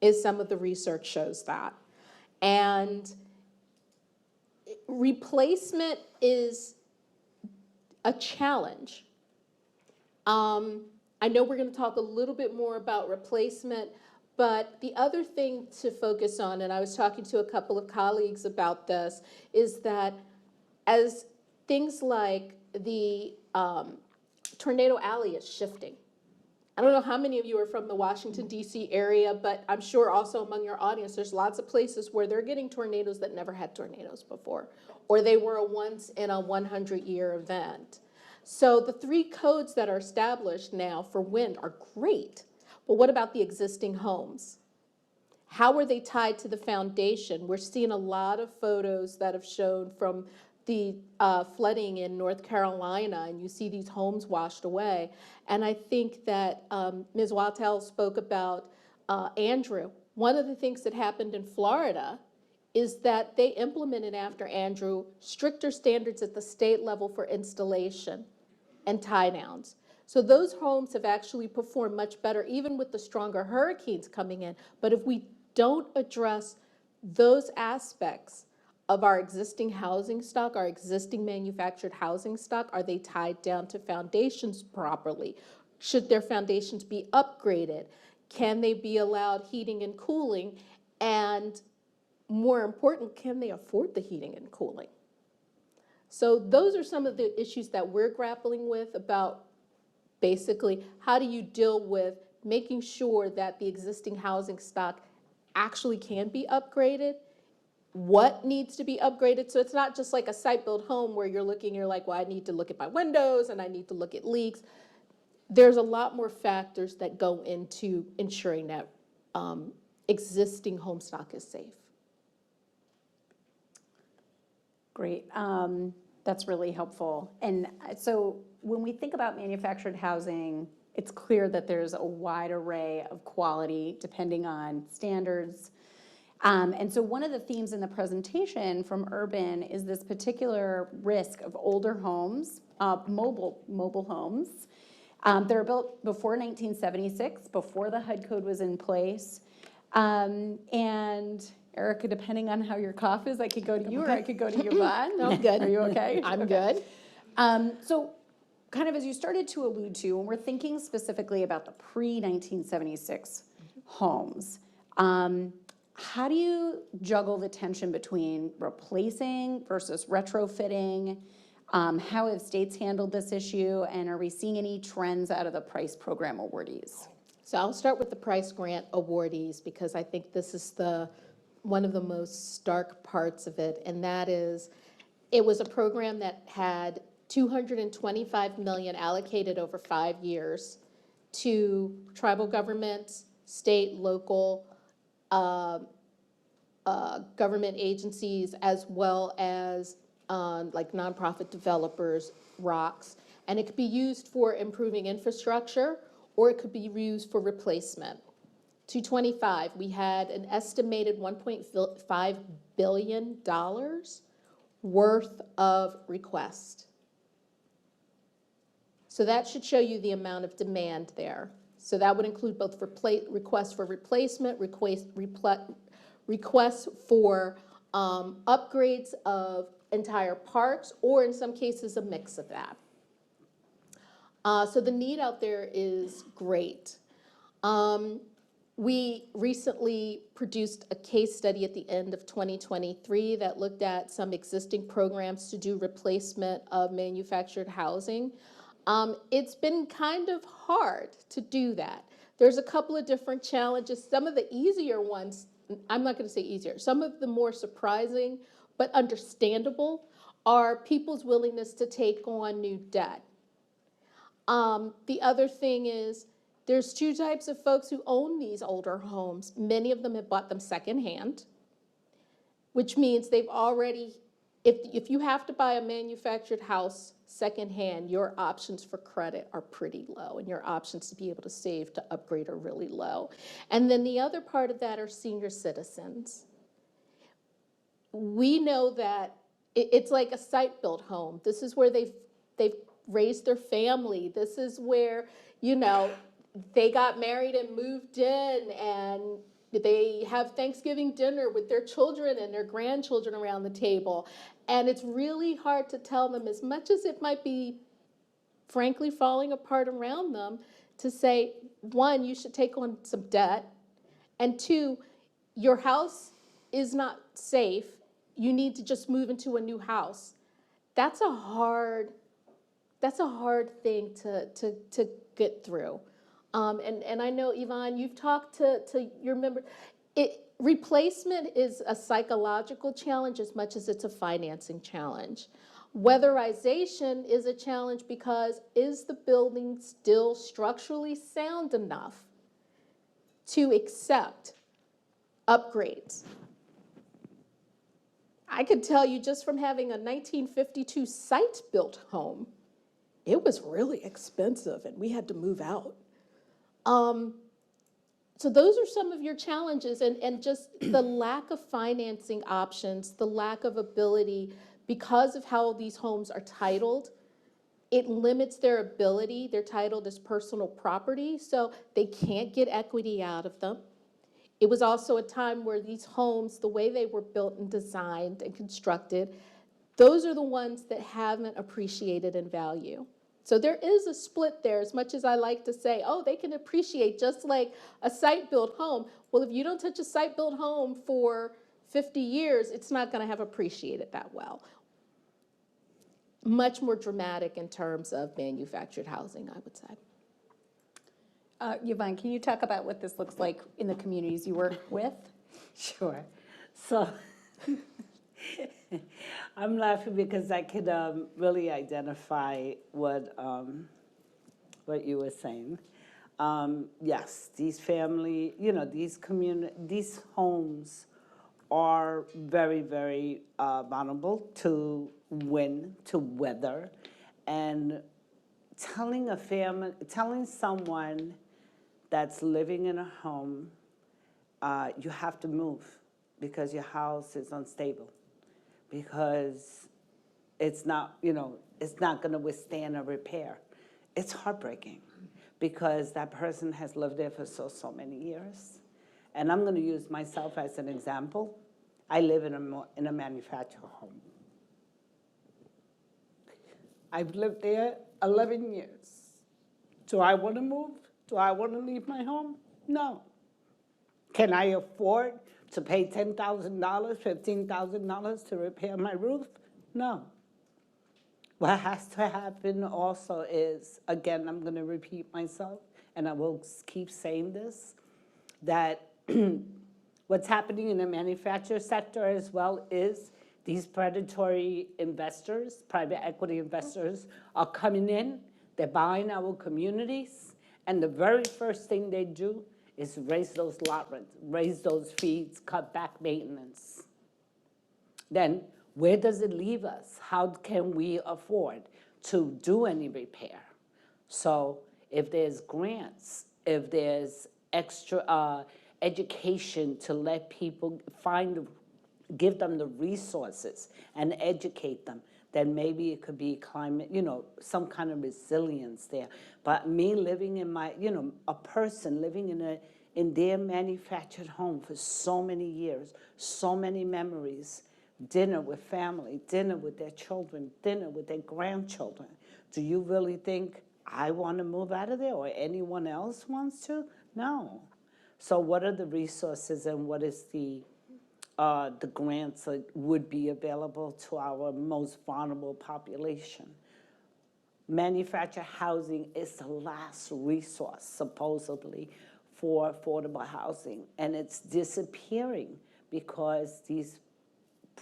is some of the research shows that. And replacement is a challenge. I know we're going to talk a little bit more about replacement, but the other thing to focus on, and I was talking to a couple of colleagues about this, is that as things like the tornado alley is shifting. I don't know how many of you are from the Washington, D.C. area, but I'm sure also among your audience, there's lots of places where they're getting tornadoes that never had tornadoes before, or they were a once in a 100-year event. So the 3 codes that are established now for wind are great, but what about the existing homes? How are they tied to the foundation? We're seeing a lot of photos that have shown from the flooding in North Carolina, and you see these homes washed away. And I think that Ms. Wattel spoke about Andrew. One of the things that happened in Florida is that they implemented after Andrew stricter standards at the state level for installation and tie downs. So those homes have actually performed much better, even with the stronger hurricanes coming in. But if we don't address those aspects of our existing housing stock, our existing manufactured housing stock, are they tied down to foundations properly? Should their foundations be upgraded? Can they be allowed heating and cooling? And more important, can they afford the heating and cooling? So those are some of the issues that we're grappling with about basically how do you deal with making sure that the existing housing stock actually can be upgraded what needs to be upgraded. So it's not just like a site-built home where you're looking, you're like, well, I need to look at my windows and I need to look at leaks. There's a lot more factors that go into ensuring that existing home stock is safe. Great. That's really helpful. And so when we think about manufactured housing, it's clear that there's a wide array of quality depending on standards. And so one of the themes in the presentation from Urban is this particular risk of older homes, mobile homes, that are built before 1976, before the HUD code was in place. And Erica, depending on how your cough is, I could go to you or I could go to Yvonne. No, I'm good. Are you okay? I'm good. So kind of as you started to allude to, when we're thinking specifically about the pre-1976 homes, how do you juggle the tension between replacing versus retrofitting? How have states handled this issue? And are we seeing any trends out of the PRICE program awardees? So I'll start with the PRICE grant awardees because I think this is one of the most stark parts of it, and that is it was a program that had $225 million allocated over 5 years to tribal governments, state, local government agencies, as well as like nonprofit developers, ROCs, and it could be used for improving infrastructure or it could be used for replacement. 225, we had an estimated $1.5 billion worth of requests. So that should show you the amount of demand there. So that would include both requests for replacement, requests for upgrades of entire parks, or in some cases, a mix of that. So the need out there is great. We recently produced a case study at the end of 2023 that looked at some existing programs to do replacement of manufactured housing. It's been kind of hard to do that. There's a couple of different challenges. Some of the easier ones, I'm not going to say easier, some of the more surprising but understandable are people's willingness to take on new debt. The other thing is there's two types of folks who own these older homes. Many of them have bought them secondhand, which means they've already, if you have to buy a manufactured house secondhand, your options for credit are pretty low and your options to be able to save to upgrade are really low. And then the other part of that are senior citizens. We know that it's like a site-built home. This is where they've raised their family. This is where, you know, they got married and moved in and they have Thanksgiving dinner with their children and their grandchildren around the table. And it's really hard to tell them, as much as it might be frankly falling apart around them, to say, one, you should take on some debt, and two, your house is not safe. You need to just move into a new house. That's a hard thing to get through. And I know, Yvonne, you've talked to your members. Replacement is a psychological challenge as much as it's a financing challenge. Weatherization is a challenge because is the building still structurally sound enough to accept upgrades? I could tell you just from having a 1952 site-built home, it was really expensive and we had to move out. So those are some of your challenges, and just the lack of financing options, the lack of ability, because of how these homes are titled, it limits their ability. They're titled as personal property, so they can't get equity out of them. It was also a time where these homes, the way they were built and designed and constructed, those are the ones that haven't appreciated in value. So there is a split there, as much as I like to say, oh, they can appreciate just like a site-built home. Well, if you don't touch a site-built home for 50 years, it's not going to have appreciated that well. Much more dramatic in terms of manufactured housing, I would say. Yvonne, can you talk about what this looks like in the communities you work with? Sure. So I'm laughing because I could really identify what you were saying. Yes, these family, these homes are very, very vulnerable to wind, to weather, and telling someone that's living in a home, you have to move because your house is unstable, because it's not going to withstand a repair. It's heartbreaking because that person has lived there for so many years. And I'm going to use myself as an example. I live in a manufactured home. I've lived there 11 years. Do I want to move? Do I want to leave my home? No. Can I afford to pay $10,000, $15,000 to repair my roof? No. What has to happen also is, again, I'm going to repeat myself, and I will keep saying this, that what's happening in the manufacturer sector as well is these predatory investors, private equity investors, are coming in, they're buying our communities, and the very first thing they do is raise those lot rents, raise those fees, cut back maintenance. Then where does it leave us? How can we afford to do any repair? So if there's grants, if there's extra education to let people give them the resources and educate them, then maybe it could be climate, some kind of resilience there. But me living in a person living in their manufactured home for so many years, so many memories, dinner with family, dinner with their children, dinner with their grandchildren. Do you really think I want to move out of there or anyone else wants to? No. So what are the resources and what is the grants that would be available to our most vulnerable population? Manufactured housing is the last resource, supposedly, for affordable housing, and it's disappearing because these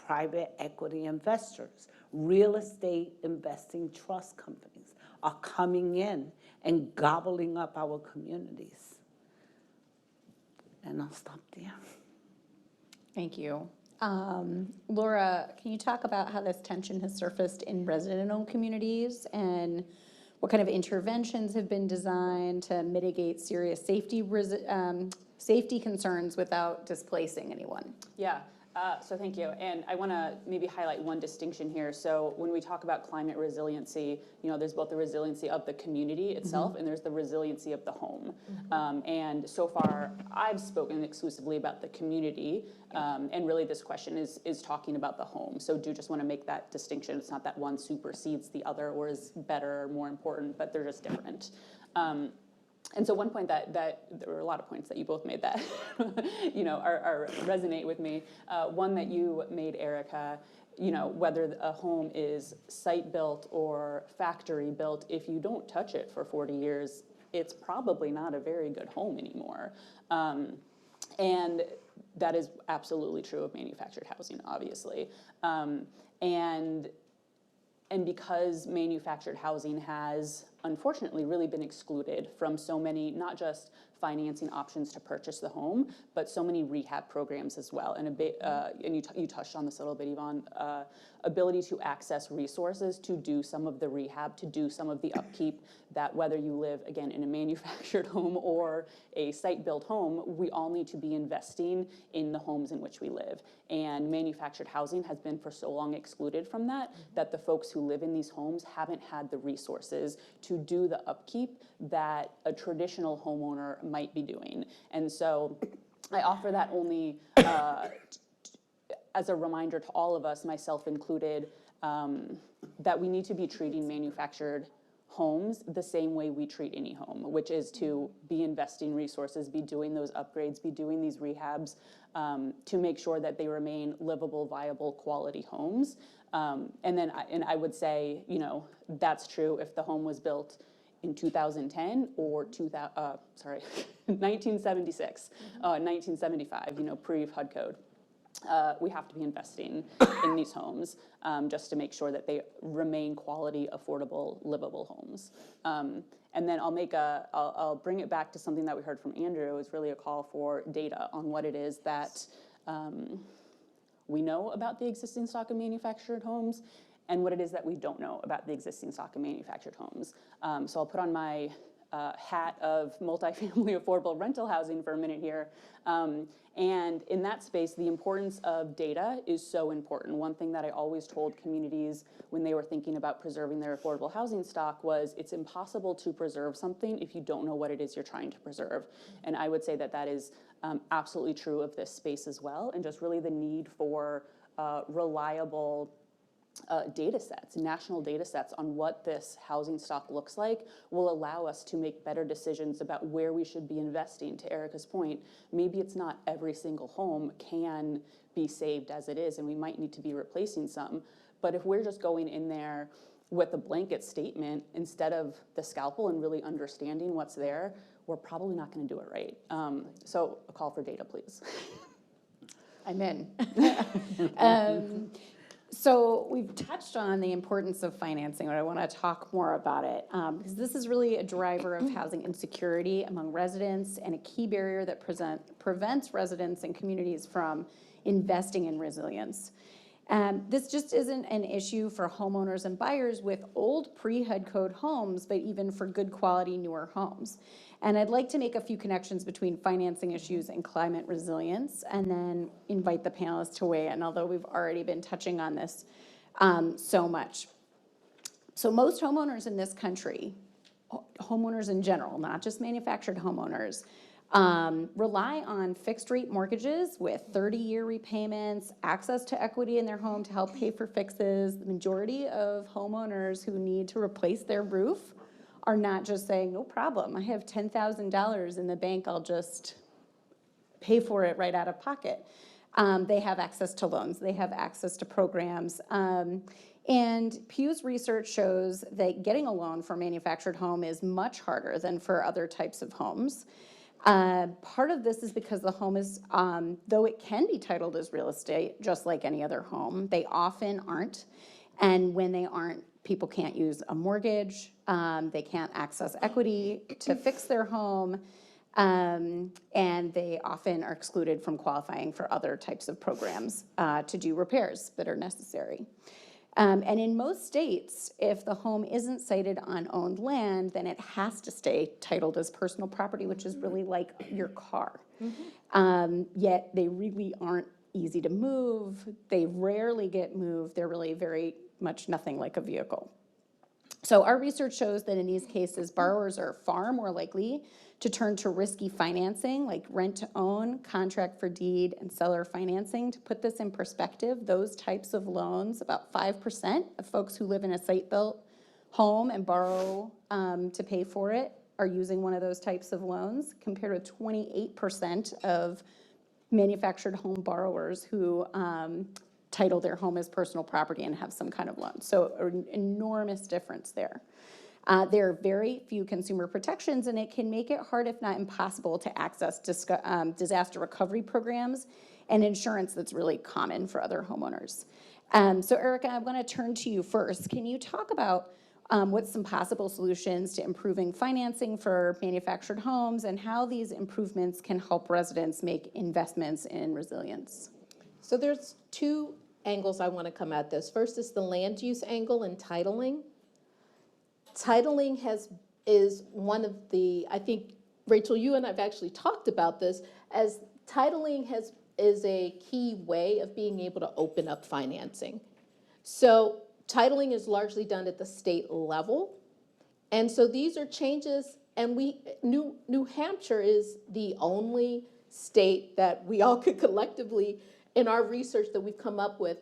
private equity investors, real estate investing trust companies are coming in and gobbling up our communities. And I'll stop there. Thank you. Laura, can you talk about how this tension has surfaced in resident-owned communities and what kind of interventions have been designed to mitigate serious safety concerns without displacing anyone? Yeah. So thank you. And I want to maybe highlight one distinction here. So when we talk about climate resiliency, there's both the resiliency of the community itself and there's the resiliency of the home. And so far, I've spoken exclusively about the community. And really this question is talking about the home. So do just want to make that distinction. It's not that one supersedes the other or is better or more important, but they're just different. And so one point that there were a lot of points that you both made that are resonate with me. One that you made, Erica, whether a home is site built or factory built, if you don't touch it for 40 years, it's probably not a very good home anymore. And that is absolutely true of manufactured housing, obviously. And because manufactured housing has unfortunately really been excluded from so many, not just financing options to purchase the home, but so many rehab programs as well. And you touched on this a little bit, Yvonne, ability to access resources to do some of the rehab, to do some of the upkeep, that whether you live, again, in a manufactured home or a site-built home, we all need to be investing in the homes in which we live. And manufactured housing has been for so long excluded from that, that the folks who live in these homes haven't had the resources to do the upkeep that a traditional homeowner might be doing. And so I offer that only as a reminder to all of us, myself included, that we need to be treating manufactured homes the same way we treat any home, which is to be investing resources, be doing those upgrades, be doing these rehabs, to make sure that they remain livable, viable, quality homes. And I would say, that's true if the home was built in 2010 or 1976, 1975, pre-HUD code. we have to be investing in these homes just to make sure that they remain quality, affordable, livable homes. And then I'll bring it back to something that we heard from Andrew. It was really a call for data on what it is that we know about the existing stock of manufactured homes and what it is that we don't know about the existing stock of manufactured homes. So I'll put on my hat of multifamily affordable rental housing for a minute here. And in that space, the importance of data is so important. One thing that I always told communities when they were thinking about preserving their affordable housing stock was it's impossible to preserve something if you don't know what it is you're trying to preserve. And I would say that that is absolutely true of this space as well, and just really the need for reliable data sets, national data sets on what this housing stock looks like will allow us to make better decisions about where we should be investing. To Erica's point, maybe it's not every single home can be saved as it is, and we might need to be replacing some. But if we're just going in there with a blanket statement instead of the scalpel and really understanding what's there, we're probably not going to do it right. So a call for data, please. I'm in. So we've touched on the importance of financing, but I want to talk more about it because this is really a driver of housing insecurity among residents and a key barrier that prevents residents and communities from investing in resilience. This just isn't an issue for homeowners and buyers with old pre-HUD code homes, but even for good quality newer homes. And I'd like to make a few connections between financing issues and climate resilience, and then invite the panelists to weigh in, although we've already been touching on this so much. So most homeowners in this country, homeowners in general, not just manufactured homeowners, rely on fixed rate mortgages with 30-year repayments, access to equity in their home to help pay for fixes. The majority of homeowners who need to replace their roof are not just saying, no problem, I have $10,000 in the bank, I'll just pay for it right out of pocket. They have access to loans, they have access to programs. And Pew's research shows that getting a loan for a manufactured home is much harder than for other types of homes. Part of this is because the home is, though it can be titled as real estate, just like any other home, they often aren't. And when they aren't, people can't use a mortgage, they can't access equity to fix their home, and they often are excluded from qualifying for other types of programs to do repairs that are necessary. And in most states, if the home isn't sited on owned land, then it has to stay titled as personal property, which is really like your car. Yet they really aren't easy to move. They rarely get moved. They're really very much nothing like a vehicle. So our research shows that in these cases, borrowers are far more likely to turn to risky financing like rent to own, contract for deed, and seller financing. To put this in perspective, those types of loans, about 5% of folks who live in a site-built home and borrow to pay for it are using one of those types of loans, compared to 28% of manufactured home borrowers who title their home as personal property and have some kind of loan. So an enormous difference there. There are very few consumer protections, and it can make it hard, if not impossible, to access disaster recovery programs and insurance that's really common for other homeowners. So Erica, I want to turn to you first. Can you talk about what's some possible solutions to improving financing for manufactured homes and how these improvements can help residents make investments in resilience? So there's two angles I want to come at this. First is the land use angle and titling. Titling is one of the, I think, Rachel, you and I've actually talked about this, as titling is a key way of being able to open up financing. So titling is largely done at the state level. And so these are changes, and New Hampshire is the only state that we all could collectively, in our research that we've come up with,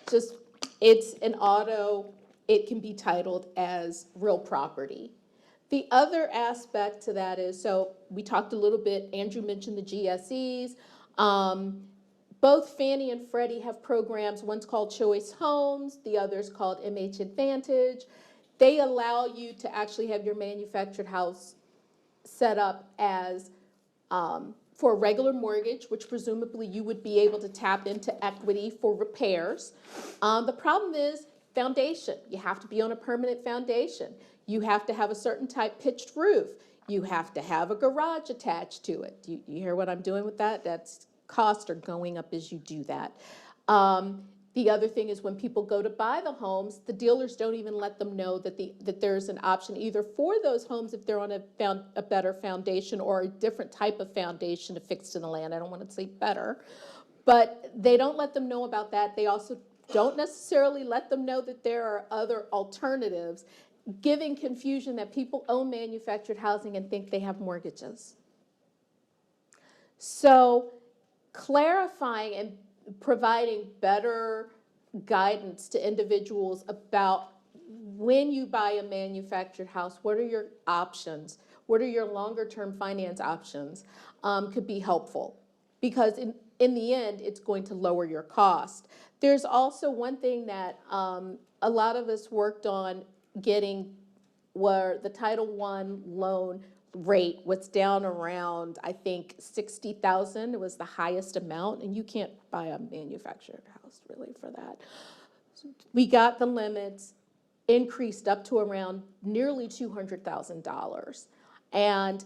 just, it's an auto, it can be titled as real property. The other aspect to that is, so we talked a little bit, Andrew mentioned the GSEs. Both Fannie and Freddie have programs. One's called Choice Homes, the other's called MH Advantage. They allow you to actually have your manufactured house set up as for a regular mortgage, which presumably you would be able to tap into equity for repairs. The problem is foundation. You have to be on a permanent foundation. You have to have a certain type pitched roof. You have to have a garage attached to it. You hear what I'm doing with that? That's costs are going up as you do that. The other thing is when people go to buy the homes, the dealers don't even let them know that there's an option either for those homes if they're on a better foundation or a different type of foundation affixed to the land. I don't want to say better, but they don't let them know about that. They also don't necessarily let them know that there are other alternatives, giving confusion that people own manufactured housing and think they have mortgages. So clarifying and providing better guidance to individuals about when you buy a manufactured house, what are your options? What are your longer term finance options could be helpful, because in the end, it's going to lower your cost. There's also one thing that a lot of us worked on getting, where the Title I loan rate was down around, I think, 60,000. It was the highest amount, and you can't buy a manufactured house really for that. We got the limits increased up to around nearly $200,000. And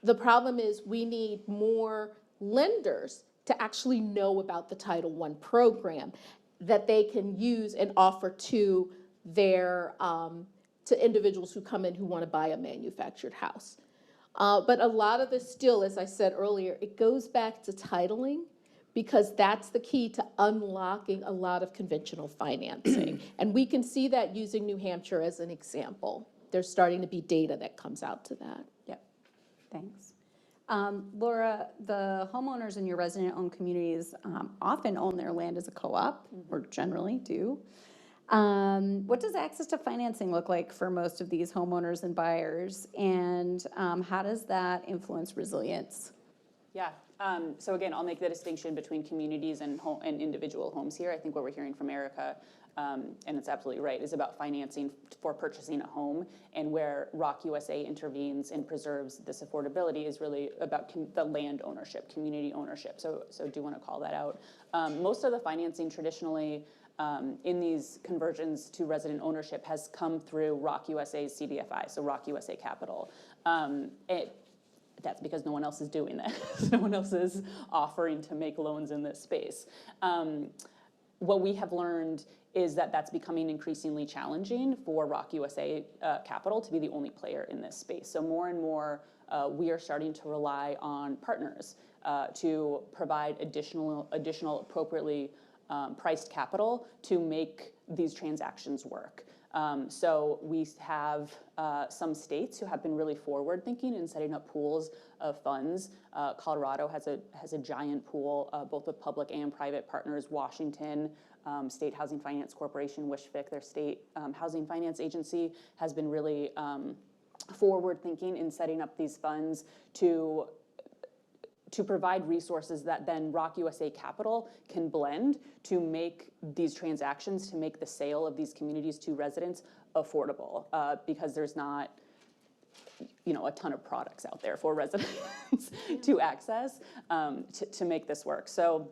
the problem is we need more lenders to actually know about the Title I program that they can use and offer to their to individuals who come in who want to buy a manufactured house. But a lot of this still, as I said earlier, it goes back to titling, because that's the key to unlocking a lot of conventional financing. And we can see that using New Hampshire as an example. There's starting to be data that comes out to that. Yep, thanks. Laura, the homeowners in your resident-owned communities often own their land as a co-op, or generally do. What does access to financing look like for most of these homeowners and buyers, and how does that influence resilience? Yeah, so again, I'll make the distinction between communities and individual homes here. I think what we're hearing from Erica, and it's absolutely right, is about financing for purchasing a home, and where Rock USA intervenes and preserves this affordability is really about the land ownership, community ownership. So do want to call that out. Most of the financing traditionally in these conversions to resident ownership has come through Rock USA's CDFI, so Rock USA Capital. That's because no one else is doing that. No one else is offering to make loans in this space. What we have learned is that that's becoming increasingly challenging for Rock USA Capital to be the only player in this space. So more and more, we are starting to rely on partners to provide additional appropriately priced capital to make these transactions work. So we have some states who have been really forward-thinking in setting up pools of funds. Colorado has a giant pool, both with public and private partners. Washington State Housing Finance Corporation, WSFIC, their state housing finance agency, has been really forward-thinking in setting up these funds to provide resources that then Rock USA Capital can blend to make these transactions, to make the sale of these communities to residents affordable, because there's not, a ton of products out there for residents to access to make this work. So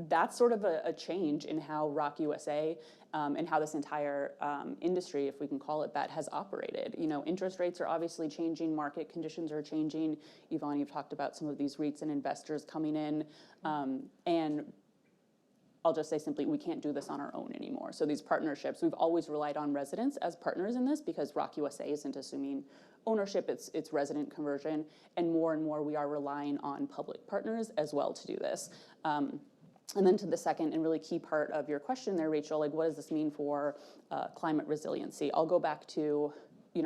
that's sort of a change in how Rock USA and how this entire industry, if we can call it that, has operated. Interest rates are obviously changing, market conditions are changing. Yvonne, you've talked about some of these REITs and investors coming in, and I'll just say simply, we can't do this on our own anymore. So these partnerships, we've always relied on residents as partners in this because Rock USA isn't assuming ownership, it's resident conversion, and more we are relying on public partners as well to do this. And then to the second and really key part of your question there, Rachel, like what does this mean for climate resiliency? I'll go back to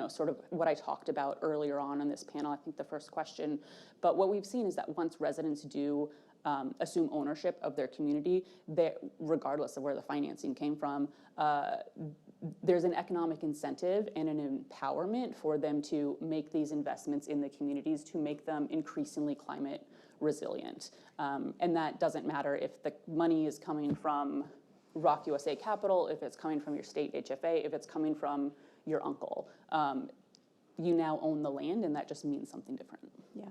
sort of what I talked about earlier on in this panel, I think the first question. But what we've seen is that once residents do assume ownership of their community, regardless of where the financing came from, there's an economic incentive and an empowerment for them to make these investments in the communities to make them increasingly climate resilient. And that doesn't matter if the money is coming from Rock USA Capital, if it's coming from your state HFA, if it's coming from your uncle. You now own the land, and that just means something different. Yeah.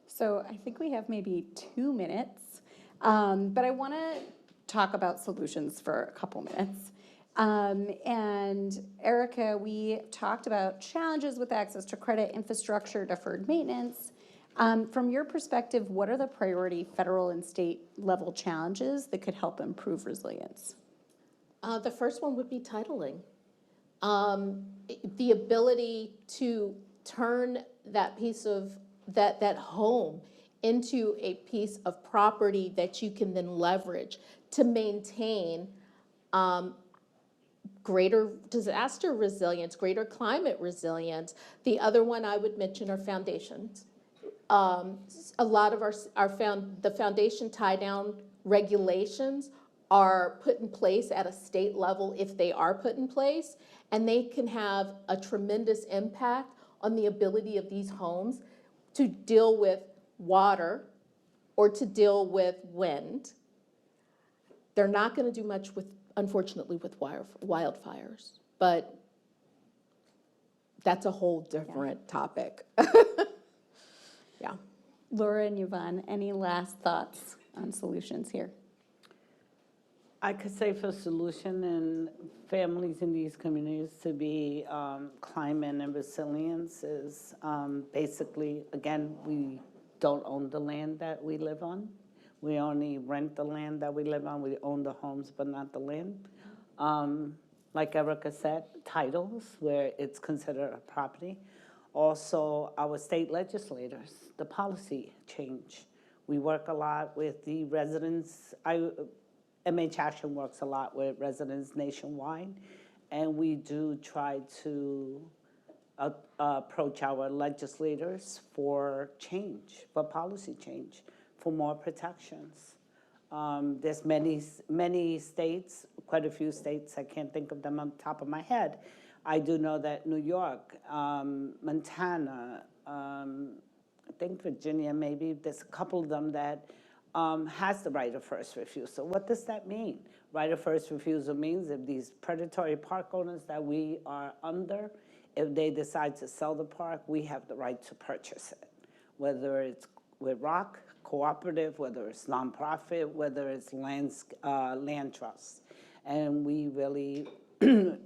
So I think we have maybe 2 minutes, but I want to talk about solutions for a couple minutes. And Erica, we talked about challenges with access to credit, infrastructure, deferred maintenance. From your perspective, what are the priority federal and state level challenges that could help improve resilience? The first one would be titling. The ability to turn that piece of, that home into a piece of property that you can then leverage to maintain greater disaster resilience, greater climate resilience. The other one I would mention are foundations. A lot of the foundation tie-down regulations are put in place at a state level if they are put in place, and they can have a tremendous impact on the ability of these homes to deal with water or to deal with wind. They're not going to do much with, unfortunately, with wildfires, but that's a whole different topic. Yeah. Laura and Yvonne, any last thoughts on solutions here? I could say for solution and families in these communities to be climate and resilience is basically, again, we don't own the land that we live on. We only rent the land that we live on. We own the homes, but not the land. Like Erica said, titles where it's considered a property. Also, our state legislators, the policy change. We work a lot with the residents. MH Action works a lot with residents nationwide, and we do try to approach our legislators for change, for policy change, for more protections. There's many states, quite a few states, I can't think of them on the top of my head. I do know that New York, Montana, I think Virginia maybe, there's a couple of them that has the right of first refusal. What does that mean? Right of first refusal means if these predatory park owners that we are under, if they decide to sell the park, we have the right to purchase it, whether it's with ROC, cooperative, whether it's nonprofit, whether it's land trusts. And we really,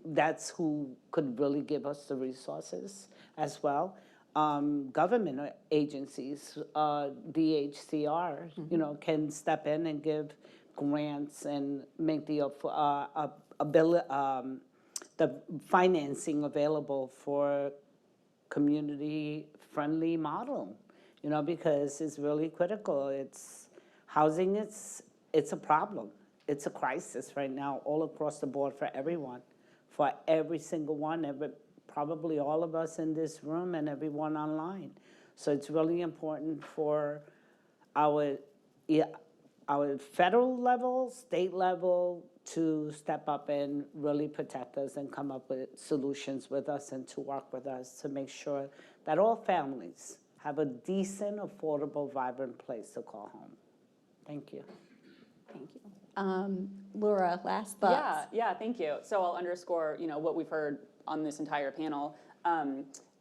that's who could really give us the resources as well. Government agencies, DHCR, can step in and give grants and make the financing available for community-friendly model, because it's really critical. It's housing. It's a problem. It's a crisis right now, all across the board for everyone, for every single one, probably all of us in this room and everyone online. So it's really important for our federal level, state level, to step up and really protect us and come up with solutions with us and to work with us to make sure that all families have a decent, affordable, vibrant place to call home. Thank you. Thank you. Laura, last thoughts? Yeah, thank you. So I'll underscore, what we've heard on this entire panel,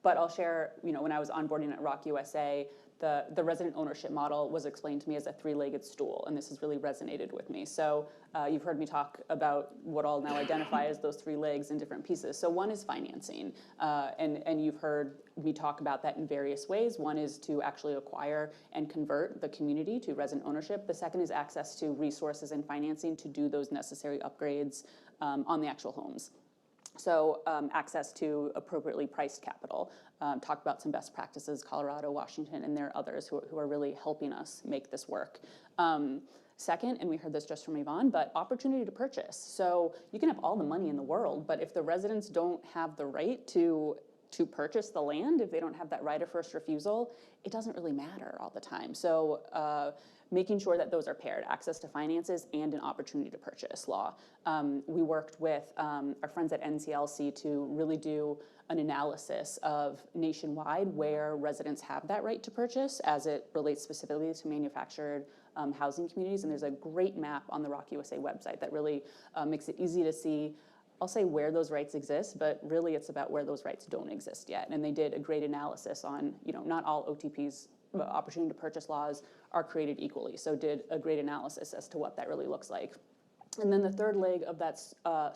but I'll share, when I was onboarding at Rock USA, the resident ownership model was explained to me as a three-legged stool, and this has really resonated with me. So you've heard me talk about what I'll now identify as those three legs in different pieces. So one is financing, and you've heard me talk about that in various ways. One is to actually acquire and convert the community to resident ownership. The second is access to resources and financing to do those necessary upgrades on the actual homes. So access to appropriately priced capital. Talk about some best practices, Colorado, Washington, and there are others who are really helping us make this work. Second, and we heard this just from Yvonne, but opportunity to purchase. So you can have all the money in the world, but if the residents don't have the right to purchase the land, if they don't have that right of first refusal, it doesn't really matter all the time. So making sure that those are paired, access to finances and an opportunity to purchase law. We worked with our friends at NCLC to really do an analysis of nationwide where residents have that right to purchase as it relates specifically to manufactured housing communities. And there's a great map on the Rock USA website that really makes it easy to see, I'll say where those rights exist, but really it's about where those rights don't exist yet. And they did a great analysis on, not all OTPs opportunity to purchase laws are created equally. So did a great analysis as to what that really looks like. And then the third leg of that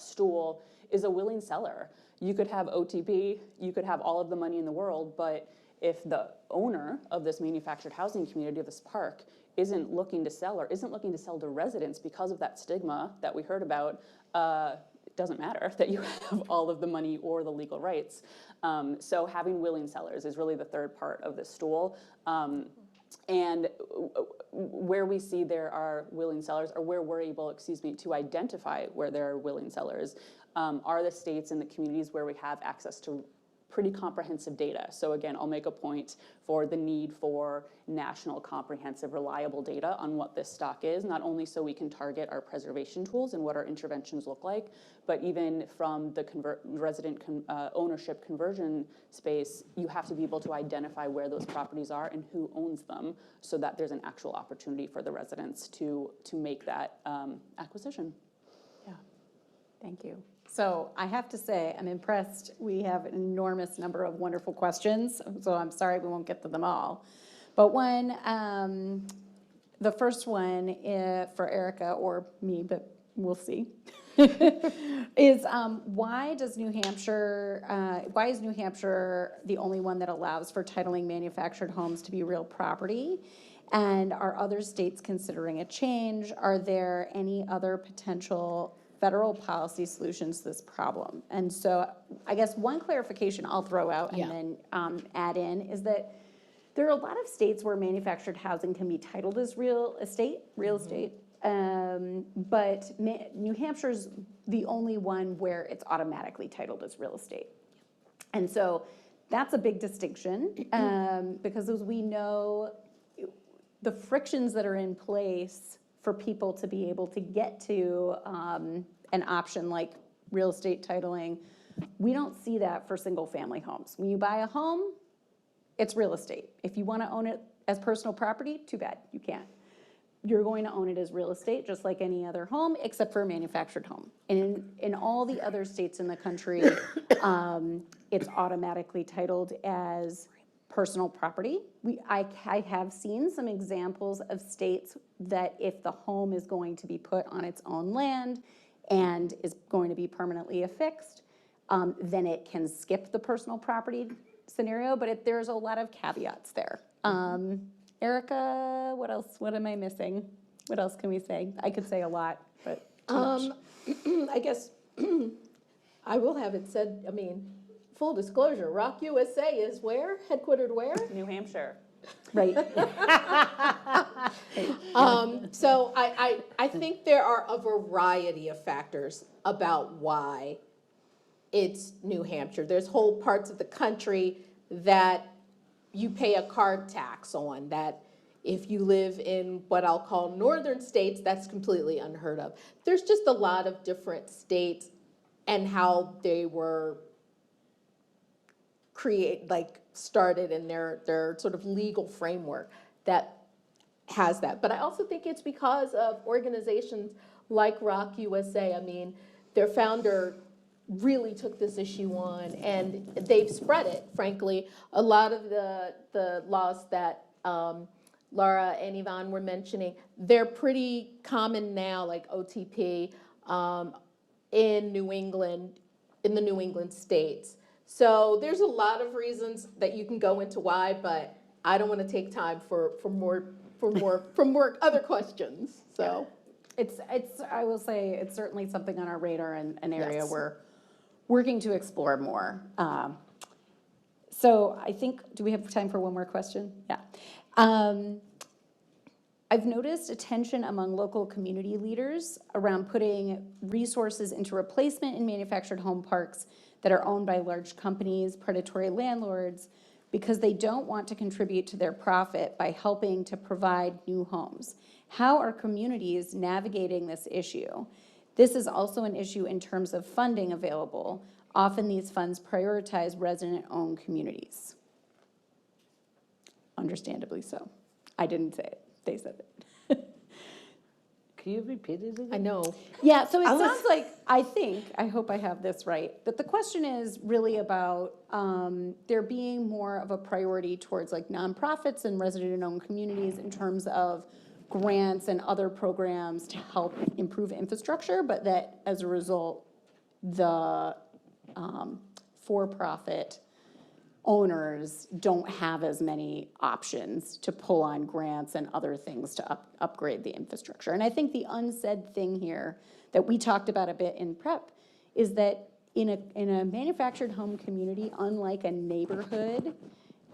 stool is a willing seller. You could have OTP, you could have all of the money in the world, but if the owner of this manufactured housing community, of this park, isn't looking to sell or isn't looking to sell to residents because of that stigma that we heard about, it doesn't matter that you have all of the money or the legal rights. So having willing sellers is really the third part of this stool. And where we see there are willing sellers, or where we're able, to identify where there are willing sellers, are the states and the communities where we have access to pretty comprehensive data. So again, I'll make a point for the need for national, comprehensive, reliable data on what this stock is, not only so we can target our preservation tools and what our interventions look like, but even from the resident ownership conversion space, you have to be able to identify where those properties are and who owns them, so that there's an actual opportunity for the residents to make that acquisition. Yeah, thank you. So I have to say, I'm impressed. We have an enormous number of wonderful questions, so I'm sorry we won't get to them all. But one, the first one for Erica or me, but we'll see, is why is New Hampshire the only one that allows for titling manufactured homes to be real property? And are other states considering a change? Are there any other potential federal policy solutions to this problem? And so I guess one clarification I'll throw out and then add in is that there are a lot of states where manufactured housing can be titled as real estate, but New Hampshire's the only one where it's automatically titled as real estate. And so that's a big distinction, because as we know, the frictions that are in place for people to be able to get to an option like real estate titling, we don't see that for single family homes. When you buy a home, it's real estate. If you want to own it as personal property, too bad, you can't. You're going to own it as real estate just like any other home, except for a manufactured home. And in all the other states in the country, it's automatically titled as personal property. I have seen some examples of states that if the home is going to be put on its own land and is going to be permanently affixed, then it can skip the personal property scenario, but there's a lot of caveats there. Erica, what else? What am I missing? What else can we say? I could say a lot, but too much. I guess I will have it said, I mean, full disclosure, Rock USA is where? Headquartered where? New Hampshire. Right. So I think there are a variety of factors about why it's New Hampshire. There's whole parts of the country that you pay a card tax on, that if you live in what I'll call northern states, that's completely unheard of. There's just a lot of different states and how they were started in their sort of legal framework that has that. But I also think it's because of organizations like Rock USA. I mean, their founder really took this issue on, and they've spread it, frankly. A lot of the laws that Laura and Yvonne were mentioning, they're pretty common now, like OTP, in New England, in the New England states. So there's a lot of reasons that you can go into why, but I don't want to take time for more other questions. So It's I will say it's certainly something on our radar and an area Yes. we're working to explore more. So I think, do we have time for one more question? Yeah. I've noticed a tension among local community leaders around putting resources into replacement in manufactured home parks that are owned by large companies, predatory landlords, because they don't want to contribute to their profit by helping to provide new homes. How are communities navigating this issue? This is also an issue in terms of funding available. Often these funds prioritize resident-owned communities. Understandably so. I didn't say it, they said it. Can you repeat it again? I know. Yeah, so it I was- sounds like, I hope I have this right, that the question is really about there being more of a priority towards like nonprofits and resident and owned communities in terms of grants and other programs to help improve infrastructure, but that as a result, the for-profit owners don't have as many options to pull on grants and other things to upgrade the infrastructure. And I think the unsaid thing here that we talked about a bit in prep is that in a manufactured home community, unlike a neighborhood,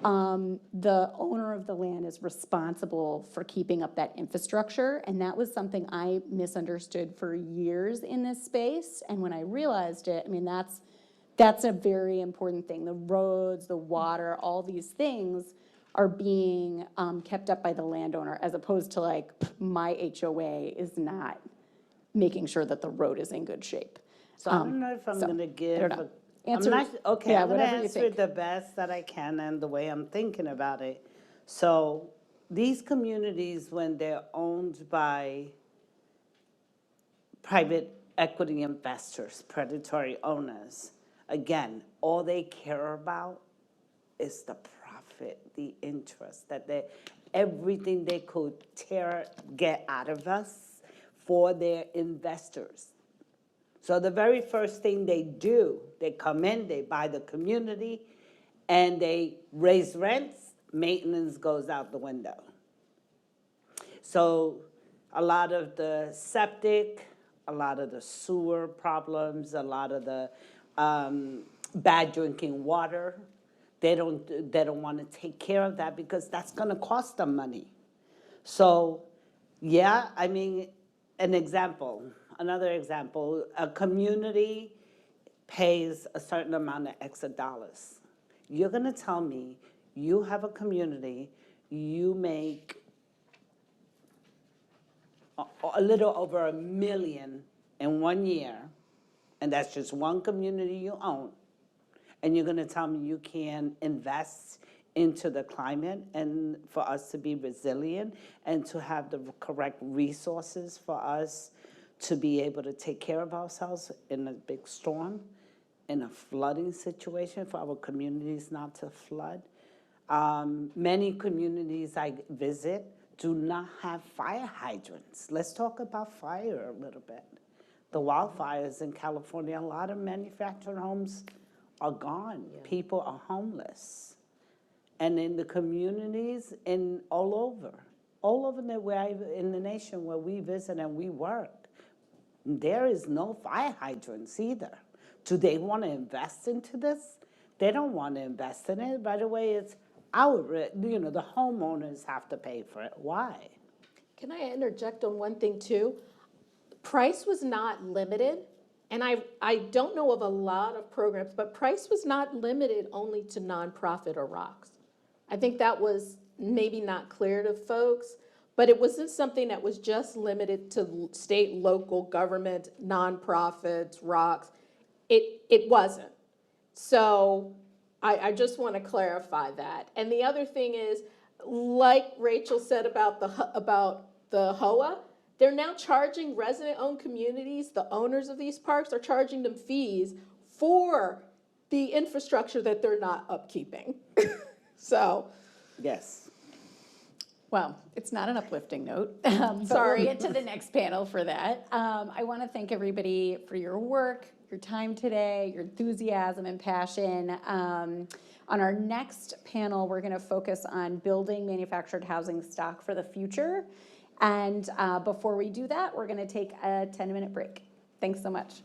the owner of the land is responsible for keeping up that infrastructure. And that was something I misunderstood for years in this space. And when I realized it, I mean, that's a very important thing. The roads, the water, all these things are being kept up by the landowner, as opposed to like, my HOA is not making sure that the road is in good shape. So I don't know if I'm so, gonna give. I don't know. I'm Answer- not, okay, yeah, I'm gonna whatever you answer think. it the best that I can and the way I'm thinking about it. So these communities, when they're owned by private equity investors, predatory owners, again, all they care about is the profit, the interest, that everything they could get out of us for their investors. So the very first thing they do, they come in, they buy the community, and they raise rents, maintenance goes out the window. So a lot of the septic, a lot of the sewer problems, a lot of the bad drinking water, they don't want to take care of that because that's going to cost them money. So, yeah, I mean, another example, a community pays a certain amount of extra dollars. You're going to tell me you have a community, you make a little over $1 million in 1 year, and that's just one community you own, and you're going to tell me you can invest into the climate and for us to be resilient and to have the correct resources for us to be able to take care of ourselves in a big storm, in a flooding situation, for our communities not to flood. Many communities I visit do not have fire hydrants. Let's talk about fire a little bit. The wildfires in California, a lot of manufactured homes are gone. People are homeless. And in the communities all over in the nation where we visit and we work, there is no fire hydrants either. Do they want to invest into this? They don't want to invest in it. By the way, it's the homeowners have to pay for it. Why? Can I interject on one thing too? Price was not limited, and I don't know of a lot of programs, but Price was not limited only to nonprofit or rocks. I think that was maybe not clear to folks, but it wasn't something that was just limited to state, local government, nonprofits, rocks. It wasn't. So I just want to clarify that. And the other thing is, like Rachel said about the HOA, they're now charging resident-owned communities, the owners of these parks are charging them fees for the infrastructure that they're not upkeeping. So, Yes. Well, it's not an uplifting note. Sorry. But we'll get to the next panel for that. I want to thank everybody for your work, your time today, your enthusiasm and passion. On our next panel, we're going to focus on building manufactured housing stock for the future. And before we do that, we're going to take a 10-minute break. Thanks so much.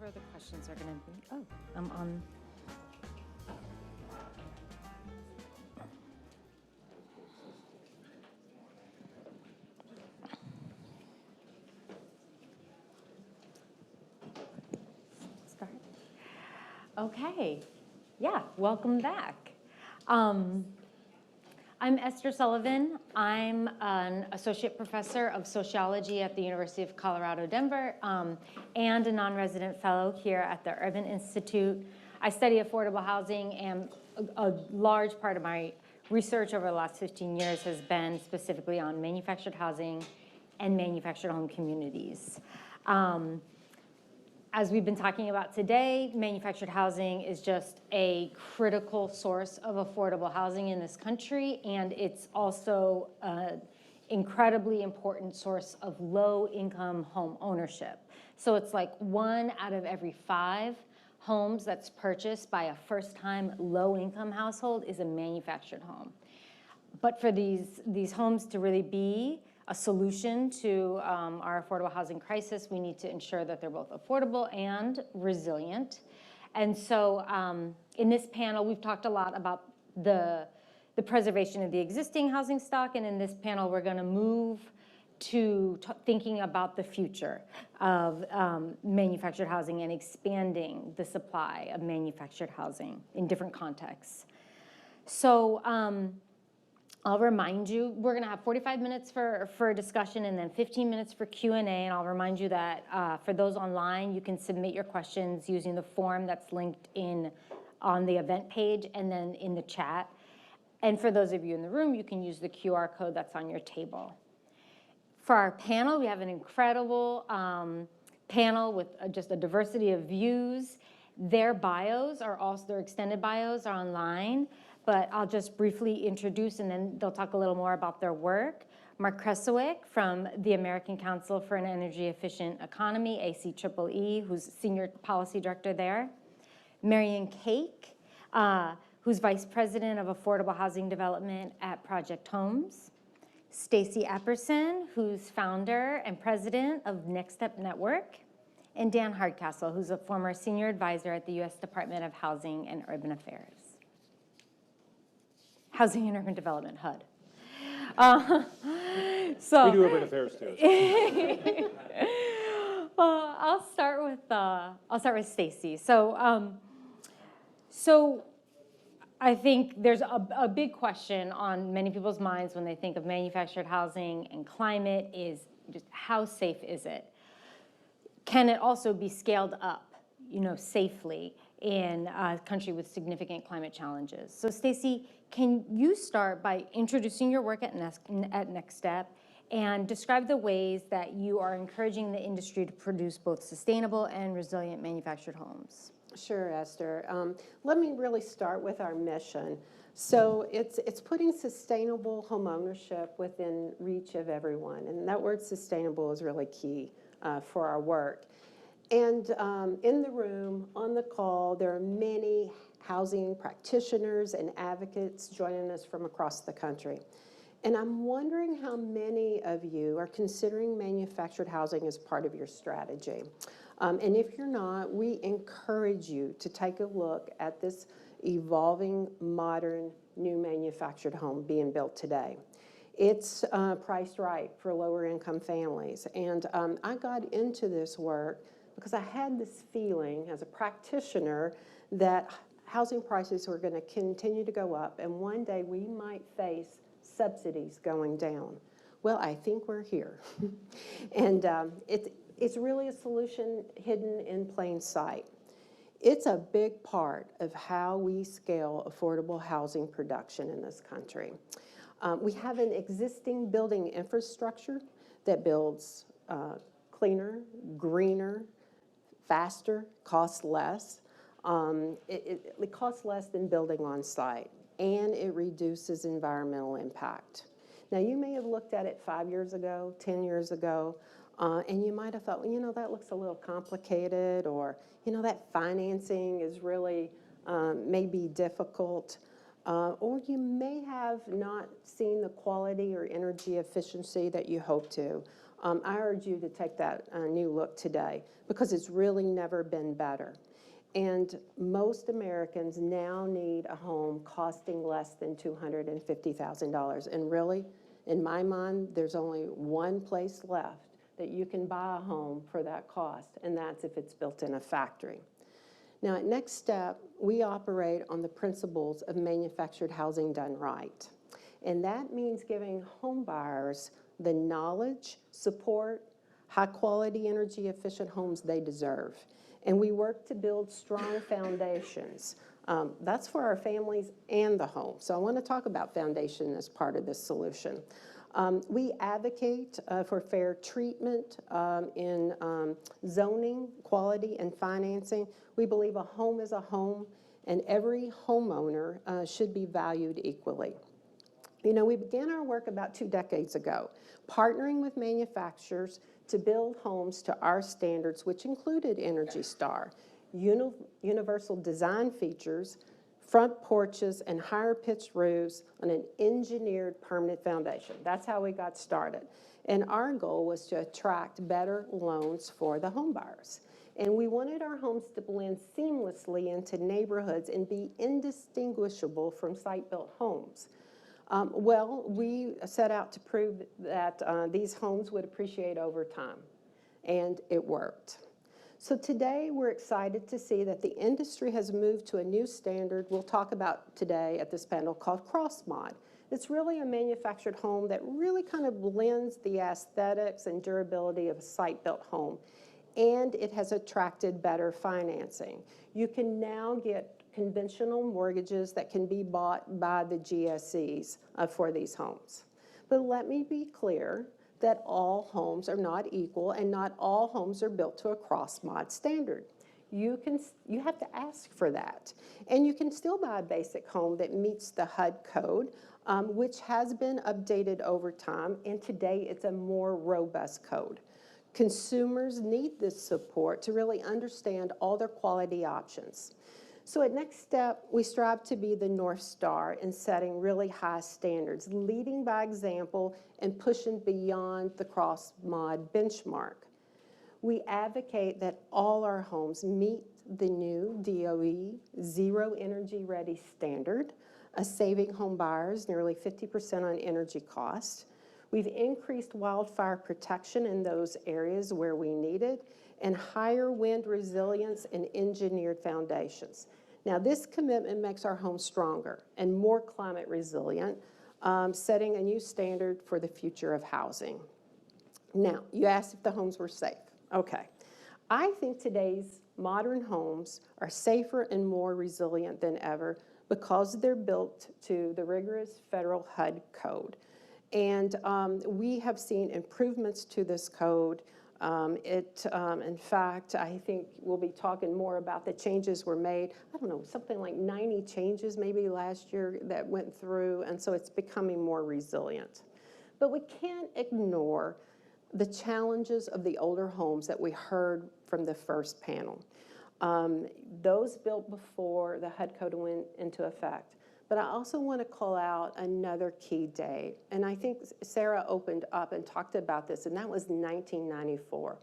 where the questions are going to be. Oh, I'm on. Start. Okay. Yeah, welcome back. I'm Esther Sullivan. I'm an associate professor of sociology at the University of Colorado, Denver, and a non-resident fellow here at the Urban Institute. I study affordable housing, and a large part of my research over the last 15 years has been specifically on manufactured housing and manufactured home communities. As we've been talking about today, manufactured housing is just a critical source of affordable housing in this country, and it's also an incredibly important source of low-income home ownership. So it's like 1 out of every 5 homes that's purchased by a first-time low-income household is a manufactured home. But for these homes to really be a solution to our affordable housing crisis, we need to ensure that they're both affordable and resilient. And so in this panel, we've talked a lot about the preservation of the existing housing stock, and in this panel, we're going to move to thinking about the future of manufactured housing and expanding the supply of manufactured housing in different contexts. So I'll remind you, we're going to have 45 minutes for discussion and then 15 minutes for Q&A. And I'll remind you that for those online, you can submit your questions using the form that's linked on the event page and then in the chat. And for those of you in the room, you can use the QR code that's on your table. For our panel, we have an incredible panel with just a diversity of views. Their bios are also, their extended bios are online. But I'll just briefly introduce, and then they'll talk a little more about their work. Mark Kresowick from the American Council for an Energy Efficient Economy, ACEEE, who's Senior Policy Director there. Marion Cake, who's Vice President of Affordable Housing Development at Project Homes. Stacy Epperson, who's founder and president of Next Step Network. And Dan Hardcastle, who's a former senior advisor at the U.S. Department of Housing and Urban Affairs. Housing and Urban Development, HUD. We do urban affairs too. Well, I'll start with Stacy. So I think there's a big question on many people's minds when they think of manufactured housing and climate is just how safe is it? Can it also be scaled up, safely in a country with significant climate challenges? So Stacy, can you start by introducing your work at Next Step and describe the ways that you are encouraging the industry to produce both sustainable and resilient manufactured homes? Sure, Esther. Let me really start with our mission. So it's putting sustainable home ownership within reach of everyone, and that word sustainable is really key for our work. And in the room, on the call, there are many housing practitioners and advocates joining us from across the country. And I'm wondering how many of you are considering manufactured housing as part of your strategy. And if you're not, we encourage you to take a look at this evolving, modern, new manufactured home being built today. It's priced right for lower income families. And I got into this work because I had this feeling as a practitioner that housing prices were going to continue to go up, and one day we might face subsidies going down. Well, I think we're here. And it's really a solution hidden in plain sight. It's a big part of how we scale affordable housing production in this country. We have an existing building infrastructure that builds cleaner, greener, faster, costs less. It costs less than building on site, and it reduces environmental impact. Now, you may have looked at it 5 years ago, 10 years ago, and you might have thought, well, that looks a little complicated, or, that financing is really maybe difficult. Or you may have not seen the quality or energy efficiency that you hope to. I urge you to take that new look today because it's really never been better. And most Americans now need a home costing less than $250,000. And really, in my mind, there's only one place left that you can buy a home for that cost, and that's if it's built in a factory. Now, at Next Step, we operate on the principles of manufactured housing done right. And that means giving home buyers the knowledge, support, high-quality, energy-efficient homes they deserve. And we work to build strong foundations. That's for our families and the home. So I want to talk about foundation as part of this solution. We advocate for fair treatment in zoning, quality, and financing. We believe a home is a home, and every homeowner should be valued equally. You know, we began our work about 2 decades ago, partnering with manufacturers to build homes to our standards, which included Energy Star, universal design features, front porches, and higher pitched roofs on an engineered permanent foundation. That's how we got started. And our goal was to attract better loans for the home buyers. And we wanted our homes to blend seamlessly into neighborhoods and be indistinguishable from site-built homes. Well, we set out to prove that these homes would appreciate over time, and it worked. So today, we're excited to see that the industry has moved to a new standard we'll talk about today at this panel called CrossMod. It's really a manufactured home that really kind of blends the aesthetics and durability of a site-built home, and it has attracted better financing. You can now get conventional mortgages that can be bought by the GSEs for these homes. But let me be clear that all homes are not equal and not all homes are built to a CrossMod standard. You have to ask for that. And you can still buy a basic home that meets the HUD code, which has been updated over time, and today it's a more robust code. Consumers need this support to really understand all their quality options. So at Next Step, we strive to be the North Star in setting really high standards, leading by example and pushing beyond the CrossMod benchmark. We advocate that all our homes meet the new DOE Zero Energy Ready standard, saving home buyers nearly 50% on energy costs. We've increased wildfire protection in those areas where we need it, and higher wind resilience and engineered foundations. Now, this commitment makes our homes stronger and more climate resilient, setting a new standard for the future of housing. Now, you asked if the homes were safe. Okay. I think today's modern homes are safer and more resilient than ever because they're built to the rigorous federal HUD code. And we have seen improvements to this code. In fact, I think we'll be talking more about the changes were made. I don't know, something like 90 changes maybe last year that went through, and so it's becoming more resilient. But we can't ignore the challenges of the older homes that we heard from the first panel. Those built before the HUD code went into effect. But I also want to call out another key date, and I think Sarah opened up and talked about this, and that was 1994.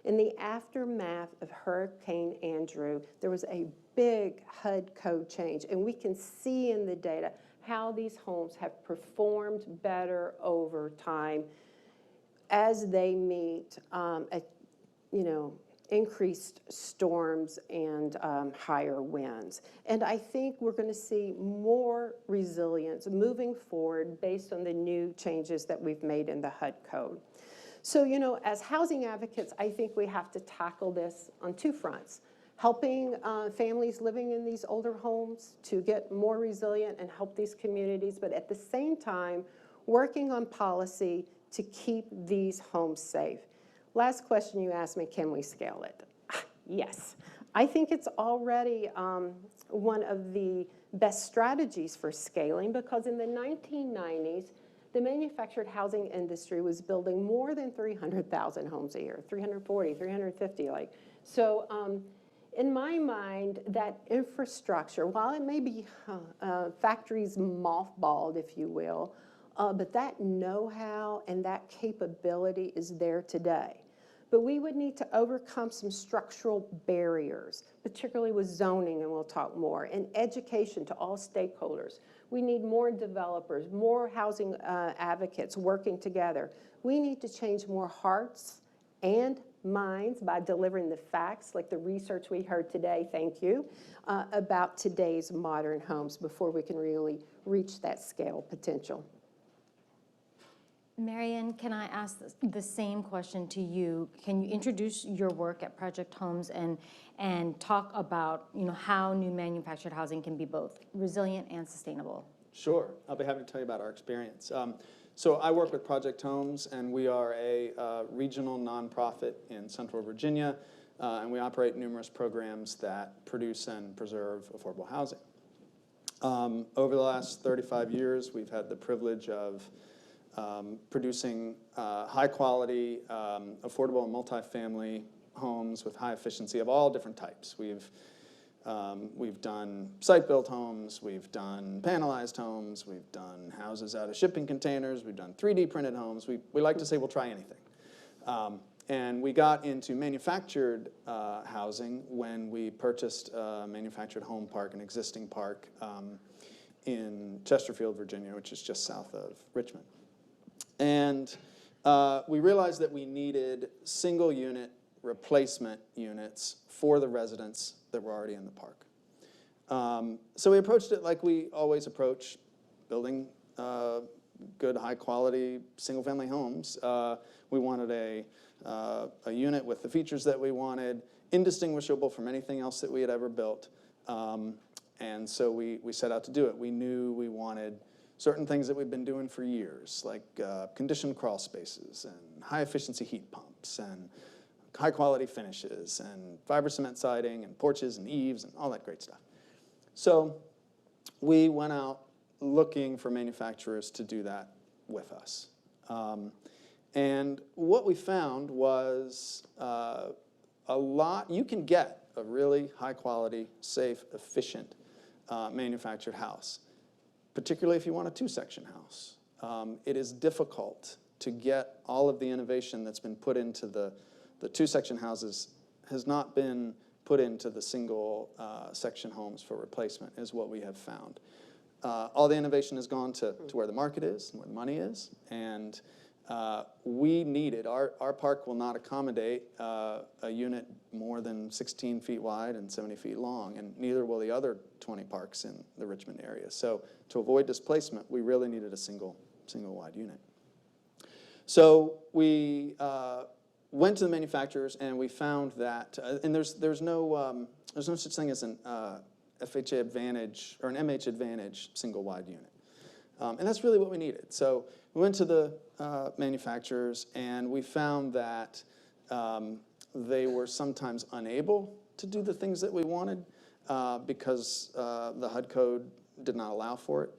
In the aftermath of Hurricane Andrew, there was a big HUD code change, and we can see in the data how these homes have performed better over time as they meet increased storms and higher winds. And I think we're going to see more resilience moving forward based on the new changes that we've made in the HUD code. So, as housing advocates, I think we have to tackle this on 2 fronts. Helping families living in these older homes to get more resilient and help these communities, but at the same time, working on policy to keep these homes safe. Last question you asked me, can we scale it? Yes. I think it's already one of the best strategies for scaling because in the 1990s, the manufactured housing industry was building more than 300,000 homes a year, 340, 350 like. So in my mind, that infrastructure, while it may be factories mothballed, if you will, but that know-how and that capability is there today. But we would need to overcome some structural barriers, particularly with zoning, and we'll talk more, and education to all stakeholders. We need more developers, more housing advocates working together. We need to change more hearts and minds by delivering the facts, like the research we heard today, thank you, about today's modern homes before we can really reach that scale potential. Marian, can I ask the same question to you? Can you introduce your work at Project Homes and talk about, you know, how new manufactured housing can be both resilient and sustainable? Sure, I'll be happy to tell you about our experience. So I work with Project Homes, and we are a regional nonprofit in Central Virginia, and we operate numerous programs that produce and preserve affordable housing. Over the last 35 years, we've had the privilege of producing high-quality, affordable and multifamily homes with high efficiency of all different types. We've done site-built homes, we've done panelized homes, we've done houses out of shipping containers, we've done 3D printed homes. We like to say we'll try anything. And we got into manufactured housing when we purchased a manufactured home park, an existing park in Chesterfield, Virginia, which is just south of Richmond. And we realized that we needed single unit replacement units for the residents that were already in the park. So we approached it like we always approach building good, high quality, single family homes. We wanted a unit with the features that we wanted, indistinguishable from anything else that we had ever built. And so we set out to do it. We knew we wanted certain things that we've been doing for years, like conditioned crawl spaces and high efficiency heat pumps and high quality finishes and fiber cement siding and porches and eaves and all that great stuff. So we went out looking for manufacturers to do that with us. And what we found was you can get a really high quality, safe, efficient manufactured house, particularly if you want a two-section house. It is difficult to get all of the innovation that's been put into the two-section houses has not been put into the single section homes for replacement, is what we have found. All the innovation has gone to where the market is and where the money is, and we needed, our park will not accommodate a unit more than 16 feet wide and 70 feet long, and neither will the other 20 parks in the Richmond area. So to avoid displacement, we really needed a single wide unit. So we went to the manufacturers and we found that, and there's no such thing as an FHA Advantage or an MH Advantage single wide unit. And that's really what we needed. So we went to the manufacturers and we found that they were sometimes unable to do the things that we wanted because the HUD code did not allow for it.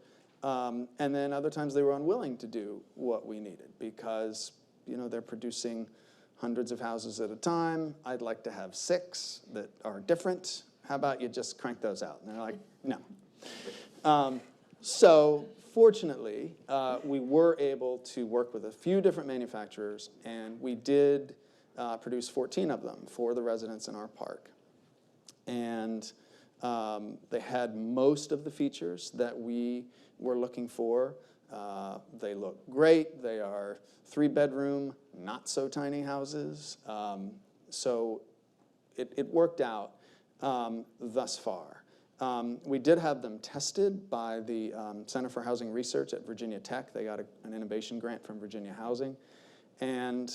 And then other times they were unwilling to do what we needed because, you know, they're producing hundreds of houses at a time. I'd like to have 6 that are different. How about you just crank those out? And they're like, no. So fortunately, we were able to work with a few different manufacturers, and we did produce 14 of them for the residents in our park. And they had most of the features that we were looking for. They look great. They are 3-bedroom, not so tiny houses. So it worked out thus far. We did have them tested by the Center for Housing Research at Virginia Tech. They got an innovation grant from Virginia Housing. And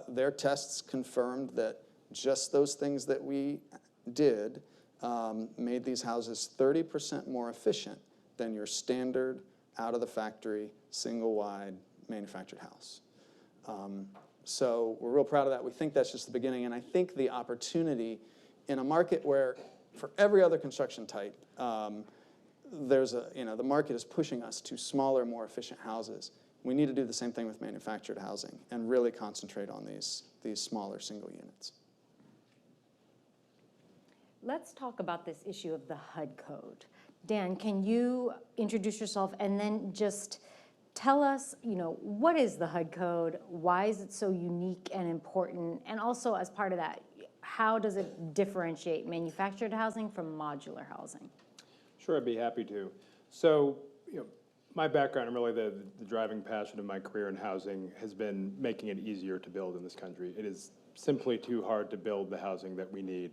their tests confirmed that just those things that we did made these houses 30% more efficient than your standard out-of-the-factory, single-wide manufactured house. So we're real proud of that. We think that's just the beginning. And I think the opportunity in a market where for every other construction type, the market is pushing us to smaller, more efficient houses. We need to do the same thing with manufactured housing and really concentrate on these smaller single units. Let's talk about this issue of the HUD code. Dan, can you introduce yourself and then just tell us, what is the HUD code? Why is it so unique and important? And also, as part of that, how does it differentiate manufactured housing from modular housing? Sure, I'd be happy to. So, my background and really the driving passion of my career in housing has been making it easier to build in this country. It is simply too hard to build the housing that we need.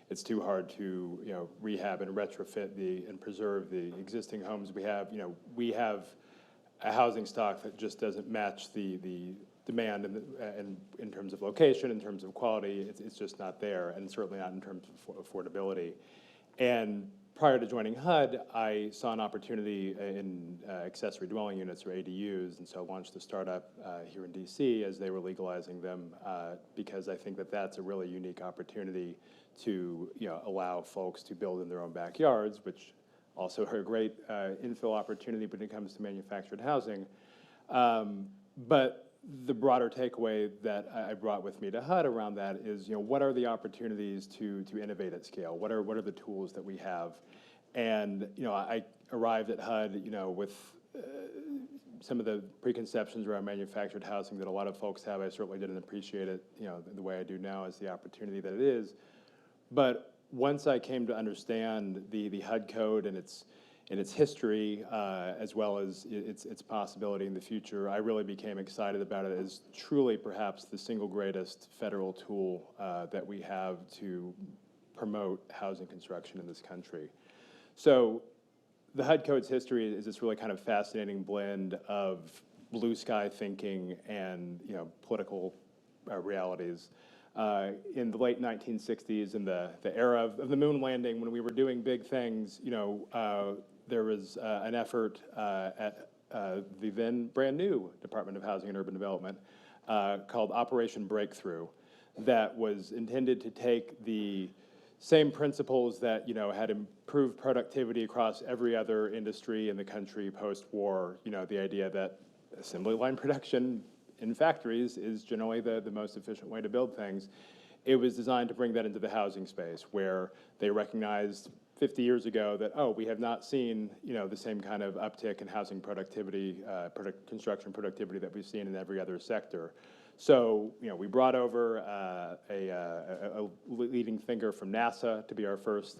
It's too hard to rehab and retrofit and preserve the existing homes we have. We have a housing stock that just doesn't match the demand and in terms of location, in terms of quality. It's just not there, and certainly not in terms of affordability. And prior to joining HUD, I saw an opportunity in accessory dwelling units, or ADUs, and so I launched a startup here in DC as they were legalizing them, because I think that that's a really unique opportunity to allow folks to build in their own backyards, which also are a great infill opportunity when it comes to manufactured housing. But the broader takeaway that I brought with me to HUD around that is, what are the opportunities to innovate at scale? What are the tools that we have? And I arrived at HUD, with some of the preconceptions around manufactured housing that a lot of folks have. I certainly didn't appreciate it, the way I do now, as the opportunity that it is. But once I came to understand the HUD code and its history, as well as its possibility in the future, I really became excited about it as truly perhaps the single greatest federal tool that we have to promote housing construction in this country. So the HUD code's history is this really kind of fascinating blend of blue sky thinking and political realities. In the late 1960s, in the era of the moon landing, when we were doing big things, there was an effort at the then brand new Department of Housing and Urban Development called Operation Breakthrough, that was intended to take the same principles that had improved productivity across every other industry in the country post-war. The idea that assembly line production in factories is generally the most efficient way to build things. It was designed to bring that into the housing space, where they recognized 50 years ago that, we have not seen the same kind of uptick in housing productivity, construction productivity that we've seen in every other sector. So we brought over a leading thinker from NASA to be our first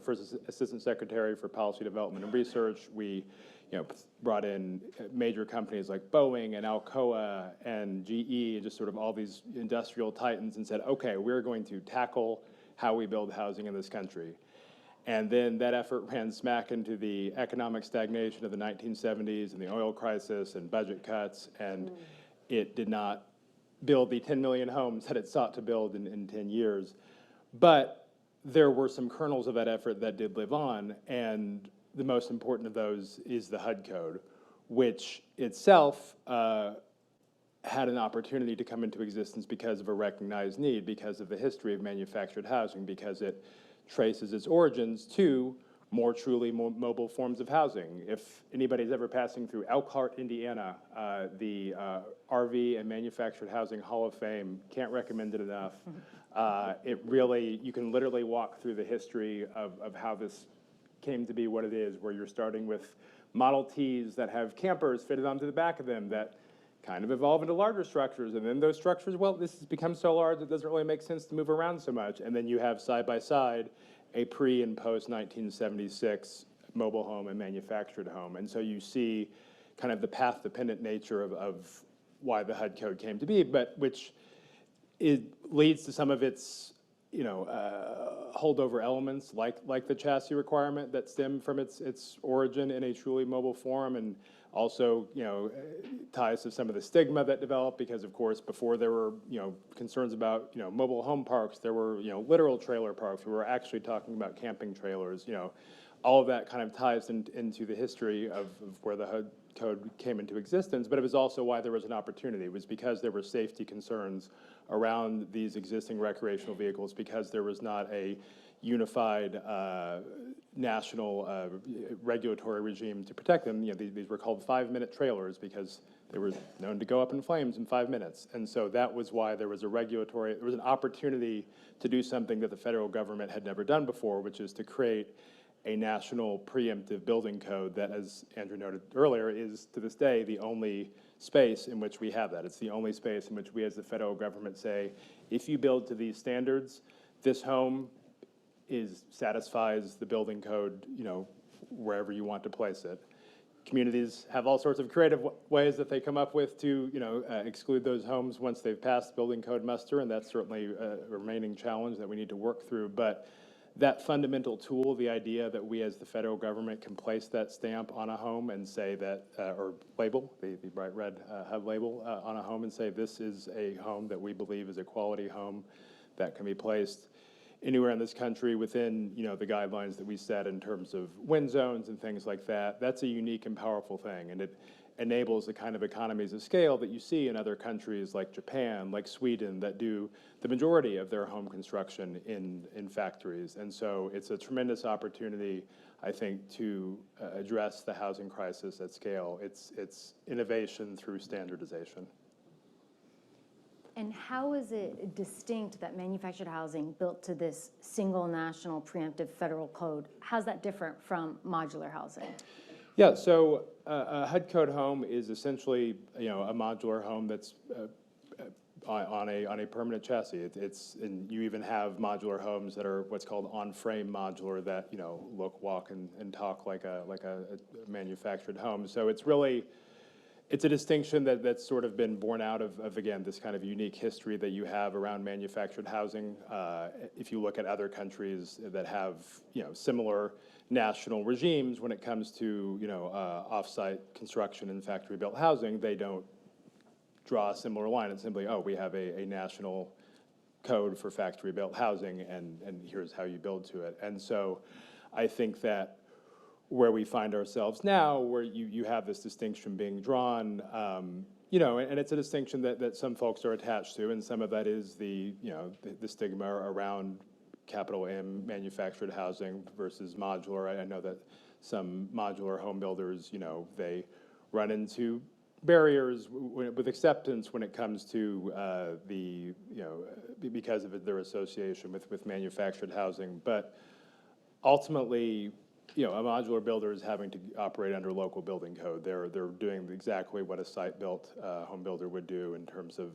first assistant secretary for policy development and research. We brought in major companies like Boeing and Alcoa and GE, and just sort of all these industrial titans, and said, okay, we're going to tackle how we build housing in this country. And then that effort ran smack into the economic stagnation of the 1970s and the oil crisis and budget cuts, and it did not build the 10 million homes that it sought to build in 10 years. But there were some kernels of that effort that did live on, and the most important of those is the HUD code, which itself had an opportunity to come into existence because of a recognized need, because of the history of manufactured housing, because it traces its origins to more truly mobile forms of housing. If anybody's ever passing through Elkhart, Indiana, the RV and Manufactured Housing Hall of Fame, can't recommend it enough. You can literally walk through the history of how this came to be what it is, where you're starting with Model Ts that have campers fitted onto the back of them that kind of evolve into larger structures, and then those structures, this has become so large it doesn't really make sense to move around so much, and then you have side by side a pre and post 1976 mobile home and manufactured home. And so you see kind of the path dependent nature of why the HUD code came to be, but which it leads to some of its holdover elements, like the chassis requirement that stem from its origin in a truly mobile form, and also ties to some of the stigma that developed, because of course before there were concerns about mobile home parks, there were literal trailer parks. We were actually talking about camping trailers. All of that kind of ties into the history of where the HUD code came into existence, but it was also why there was an opportunity. It was because there were safety concerns around these existing recreational vehicles, because there was not a unified national regulatory regime to protect them. These were called 5-minute trailers because they were known to go up in flames in 5 minutes. And so that was why there was there was an opportunity to do something that the federal government had never done before, which is to create a national preemptive building code that, as Andrew noted earlier, is to this day the only space in which we have that. It's the only space in which we as the federal government say, if you build to these standards, this home satisfies the building code, wherever you want to place it. Communities have all sorts of creative ways that they come up with to, exclude those homes once they've passed building code muster, and that's certainly a remaining challenge that we need to work through. But that fundamental tool, the idea that we as the federal government can place that stamp on a home and say that, or label, the bright red HUD label on a home and say this is a home that we believe is a quality home that can be placed anywhere in this country within, the guidelines that we set in terms of wind zones and things like that. That's a unique and powerful thing, and it enables the kind of economies of scale that you see in other countries like Japan, like Sweden, that do the majority of their home construction in factories. And so it's a tremendous opportunity, I think, to address the housing crisis at scale. It's innovation through standardization. And how is it distinct that manufactured housing built to this single national preemptive federal code, how's that different from modular housing? Yeah, so a HUD code home is essentially, a modular home that's on a permanent chassis. And you even have modular homes that are what's called on-frame modular that, look, walk, and talk like a manufactured home. So it's a distinction that's sort of been born out of, again, this kind of unique history that you have around manufactured housing. If you look at other countries that have, similar national regimes when it comes to, off-site construction and factory-built housing, they don't draw a similar line. It's simply, oh, we have a national code for factory-built housing, and here's how you build to it. And so I think that where we find ourselves now, where you have this distinction being drawn, and it's a distinction that some folks are attached to, and some of that is the stigma around capital M manufactured housing versus modular. I know that some modular home builders, they run into barriers with acceptance when it comes to because of their association with manufactured housing. But ultimately, a modular builder is having to operate under local building code. They're doing exactly what a site-built home builder would do in terms of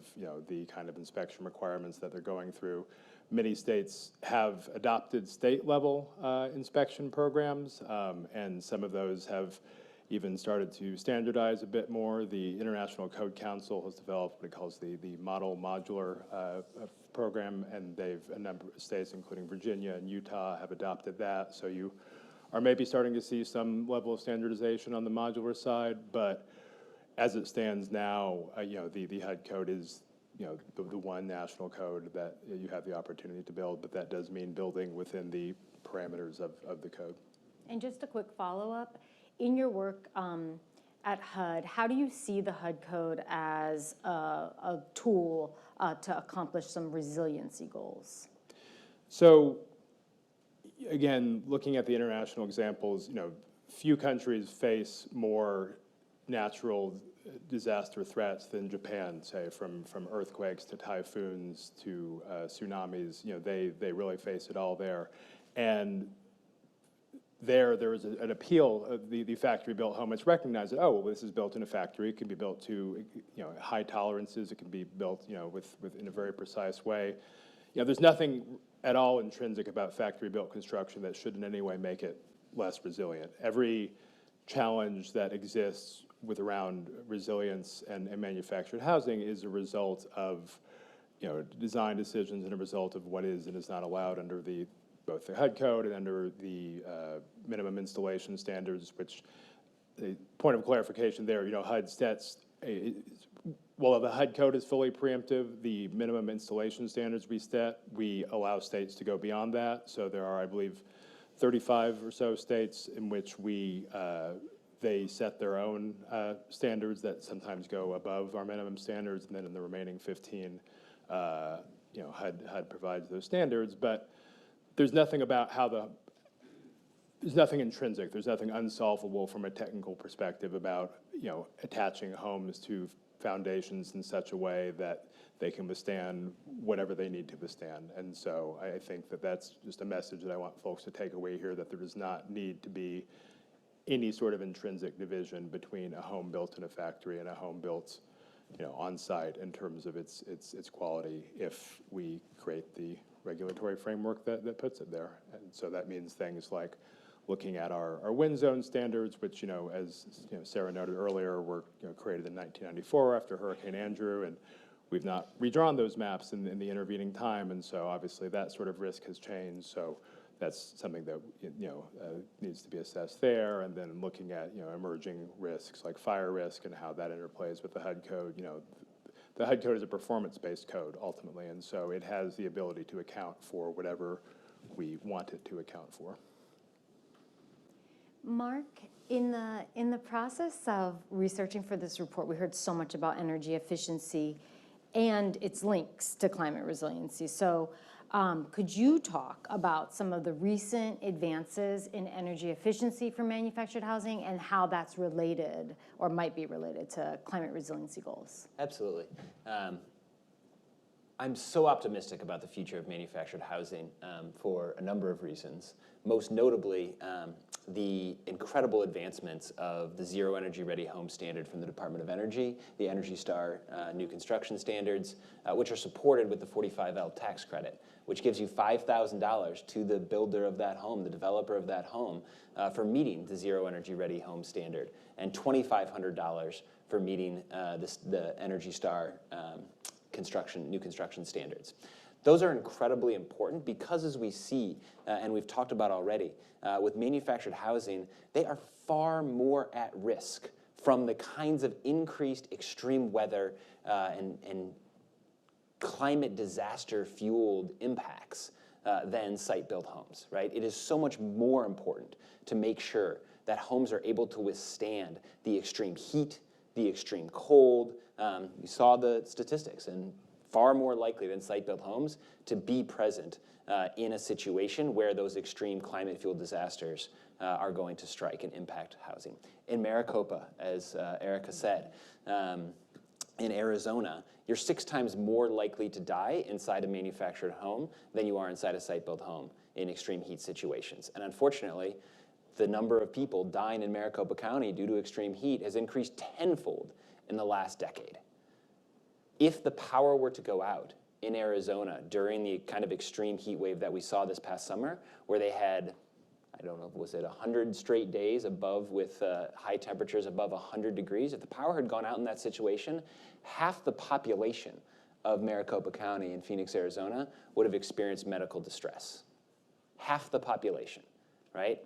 the kind of inspection requirements that they're going through. Many states have adopted state-level inspection programs, and some of those have even started to standardize a bit more. The International Code Council has developed what it calls the model modular program, and a number of states, including Virginia and Utah, have adopted that. So you are maybe starting to see some level of standardization on the modular side, but as it stands now, the HUD code is the one national code that you have the opportunity to build, but that does mean building within the parameters of the code. And just a quick follow-up, in your work at HUD, how do you see the HUD code as a tool to accomplish some resiliency goals? So, again, looking at the international examples, few countries face more natural disaster threats than Japan, say, from earthquakes to typhoons to tsunamis. They really face it all there. And there is an appeal of the factory-built home. It's recognized that, oh, well, this is built in a factory. It can be built to, high tolerances. It can be built, in a very precise way. There's nothing at all intrinsic about factory-built construction that should in any way make it less resilient. Every challenge that exists around resilience and manufactured housing is a result of, design decisions and a result of what is and is not allowed under both the HUD code and under the minimum installation standards, which, the point of clarification there, HUD sets, while the HUD code is fully preemptive, the minimum installation standards we allow states to go beyond that. So there are, I believe, 35 or so states in which they set their own standards that sometimes go above our minimum standards, and then in the remaining 15, HUD provides those standards. But there's nothing about there's nothing intrinsic, there's nothing unsolvable from a technical perspective about, attaching homes to foundations in such a way that they can withstand whatever they need to withstand. And so I think that that's just a message that I want folks to take away here, that there does not need to be any sort of intrinsic division between a home built in a factory and a home built, on site in terms of its quality, if we create the regulatory framework that puts it there. And so that means things like looking at our wind zone standards, which, as Sarah noted earlier, were created in 1994 after Hurricane Andrew, and we've not redrawn those maps in the intervening time, and so obviously that sort of risk has changed. So that's something that needs to be assessed there, and then looking at emerging risks like fire risk and how that interplays with the HUD code. The HUD code is a performance-based code ultimately, and so it has the ability to account for whatever we want it to account for. Mark, in the process of researching for this report, we heard so much about energy efficiency and its links to climate resiliency. So could you talk about some of the recent advances in energy efficiency for manufactured housing and how that's related or might be related to climate resiliency goals? Absolutely. I'm so optimistic about the future of manufactured housing for a number of reasons. Most notably, the incredible advancements of the Zero Energy Ready Home Standard from the Department of Energy, the Energy Star new construction standards, which are supported with the 45L tax credit, which gives you $5,000 to the builder of that home, the developer of that home, for meeting the Zero Energy Ready Home Standard, and $2,500 for meeting the Energy Star new construction standards. Those are incredibly important because, as we see, and we've talked about already, with manufactured housing, they are far more at risk from the kinds of increased extreme weather and climate disaster-fueled impacts than site-built homes, right? It is so much more important to make sure that homes are able to withstand the extreme heat, the extreme cold. You saw the statistics, and far more likely than site-built homes to be present in a situation where those extreme climate-fueled disasters are going to strike and impact housing. In Maricopa, as Erica said, in Arizona, you're 6 times more likely to die inside a manufactured home than you are inside a site-built home in extreme heat situations. And unfortunately, the number of people dying in Maricopa County due to extreme heat has increased tenfold in the last decade. If the power were to go out in Arizona during the kind of extreme heat wave that we saw this past summer, where they had, I don't know, was it 100 straight days above with high temperatures above 100 degrees? If the power had gone out in that situation, half the population of Maricopa County in Phoenix, Arizona would have experienced medical distress. Half the population, right?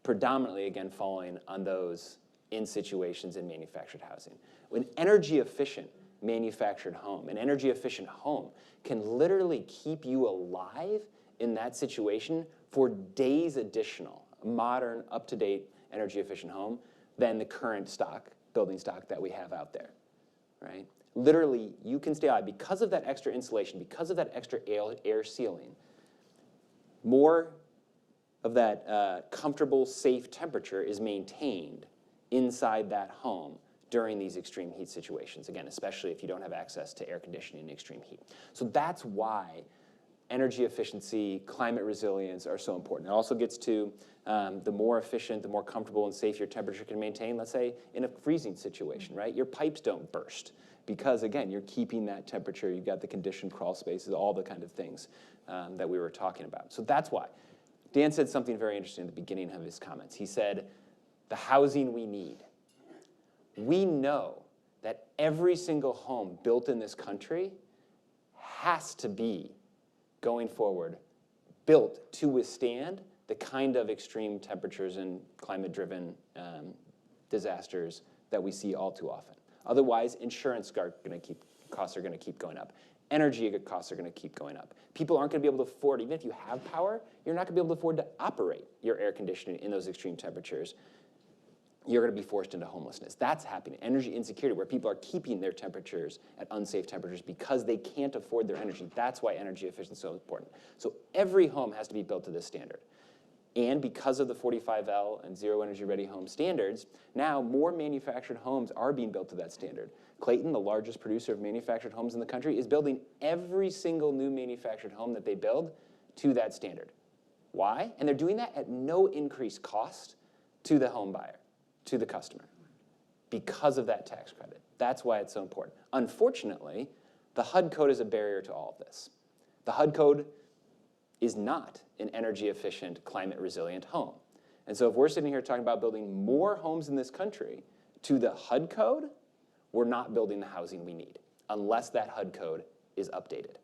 Predominantly, again, falling on those in situations in manufactured housing. An energy-efficient manufactured home, an energy-efficient home can literally keep you alive in that situation for days additional, a modern, up-to-date, energy-efficient home, than the current building stock that we have out there, right? Literally, you can stay alive because of that extra insulation, because of that extra air sealing. More of that comfortable, safe temperature is maintained inside that home during these extreme heat situations, again, especially if you don't have access to air conditioning in extreme heat. So that's why energy efficiency, climate resilience are so important. It also gets to the more efficient, the more comfortable and safe your temperature can maintain, let's say, in a freezing situation, right? Your pipes don't burst because, again, you're keeping that temperature. You've got the conditioned crawl spaces, all the kind of things that we were talking about. So that's why. Dan said something very interesting at the beginning of his comments. He said, the housing we need. We know that every single home built in this country has to be, going forward, built to withstand the kind of extreme temperatures and climate-driven disasters that we see all too often. Otherwise, insurance costs are going to keep going up. Energy costs are going to keep going up. People aren't going to be able to afford, even if you have power, you're not going to be able to afford to operate your air conditioning in those extreme temperatures. You're going to be forced into homelessness. That's happening. Energy insecurity, where people are keeping their temperatures at unsafe temperatures because they can't afford their energy. That's why energy efficiency is so important. So every home has to be built to this standard. And because of the 45L and Zero Energy Ready Home standards, now more manufactured homes are being built to that standard. Clayton, the largest producer of manufactured homes in the country, is building every single new manufactured home that they build to that standard. Why? And they're doing that at no increased cost to the home buyer, to the customer, because of that tax credit. That's why it's so important. Unfortunately, the HUD code is a barrier to all of this. The HUD code is not an energy efficient, climate resilient home. And so if we're sitting here talking about building more homes in this country to the HUD code, we're not building the housing we need unless that HUD code is updated.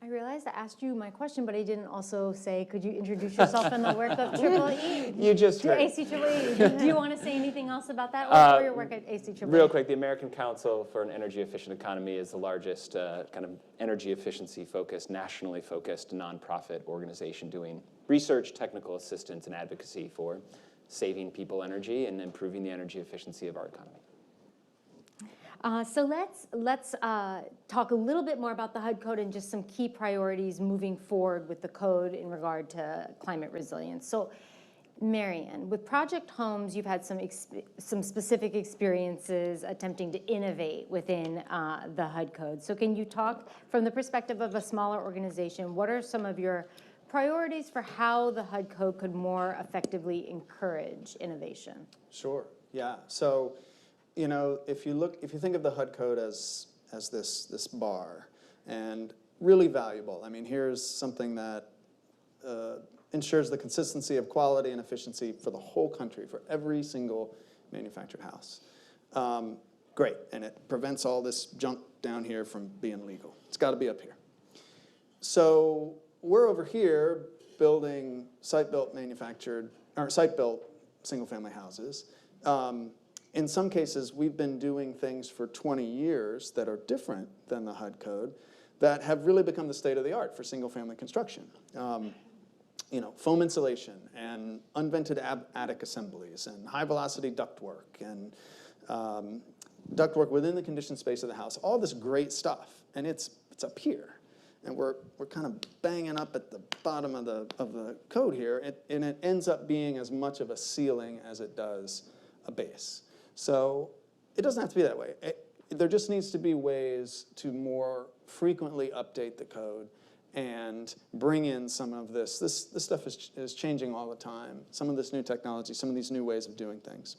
I realized I asked you my question, but I didn't also say, could you introduce yourself and the work of EEE? You just heard. ACEEE. Do you want to say anything else about that or your work at ACEEE? Real quick, the American Council for an Energy Efficient Economy is the largest kind of energy efficiency focused, nationally focused nonprofit organization doing research, technical assistance, and advocacy for saving people energy and improving the energy efficiency of our economy. So let's talk a little bit more about the HUD code and just some key priorities moving forward with the code in regard to climate resilience. So, Marianne, with Project Homes, you've had some specific experiences attempting to innovate within the HUD code. So can you talk from the perspective of a smaller organization, what are some of your priorities for how the HUD code could more effectively encourage innovation? Sure, yeah. So, you know, if you think of the HUD code as this bar, and really valuable. I mean, here's something that ensures the consistency of quality and efficiency for the whole country, for every single manufactured house. Great, and it prevents all this junk down here from being legal. It's got to be up here. So we're over here building site-built single-family houses. In some cases, we've been doing things for 20 years that are different than the HUD code that have really become the state of the art for single-family construction. You know, foam insulation and unvented attic assemblies and high-velocity ductwork and ductwork within the conditioned space of the house. All this great stuff, and it's up here, and we're kind of banging up at the bottom of the code here, and it ends up being as much of a ceiling as it does a base. So it doesn't have to be that way. There just needs to be ways to more frequently update the code and bring in some of this. This stuff is changing all the time. Some of this new technology, some of these new ways of doing things.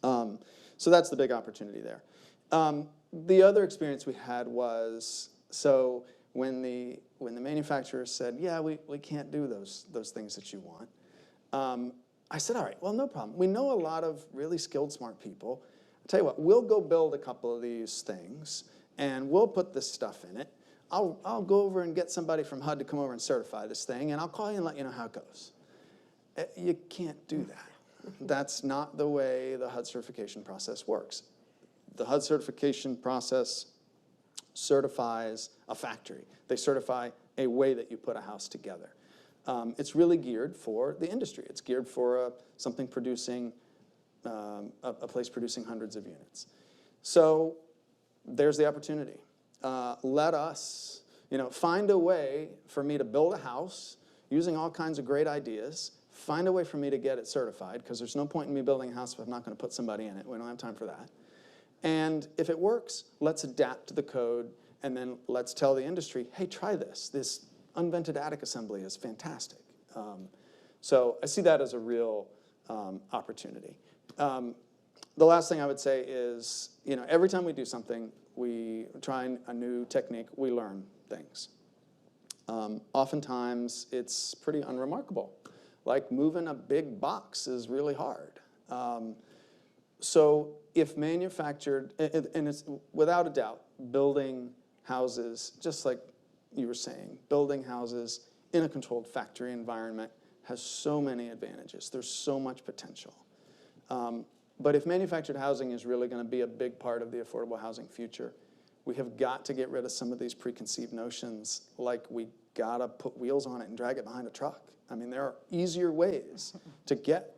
So that's the big opportunity there. The other experience we had was, so when the manufacturer said, yeah, we can't do those things that you want, I said, all right, well, no problem. We know a lot of really skilled, smart people. I'll tell you what, we'll go build a couple of these things, and we'll put this stuff in it. I'll go over and get somebody from HUD to come over and certify this thing, and I'll call you and let you know how it goes. You can't do that. That's not the way the HUD certification process works. The HUD certification process certifies a factory. They certify a way that you put a house together. It's really geared for the industry. It's geared for something producing, a place producing hundreds of units. So there's the opportunity. Let us, find a way for me to build a house using all kinds of great ideas. Find a way for me to get it certified, because there's no point in me building a house if I'm not going to put somebody in it. We don't have time for that. And if it works, let's adapt to the code, and then let's tell the industry, hey, try this. This unvented attic assembly is fantastic. So I see that as a real opportunity. The last thing I would say is, every time we do something, we try a new technique, we learn things. Oftentimes, it's pretty unremarkable. Like moving a big box is really hard. So if manufactured, and it's without a doubt, building houses, just like you were saying, building houses in a controlled factory environment has so many advantages. There's so much potential. But if manufactured housing is really going to be a big part of the affordable housing future, we have got to get rid of some of these preconceived notions, like we got to put wheels on it and drag it behind a truck. I mean, there are easier ways to get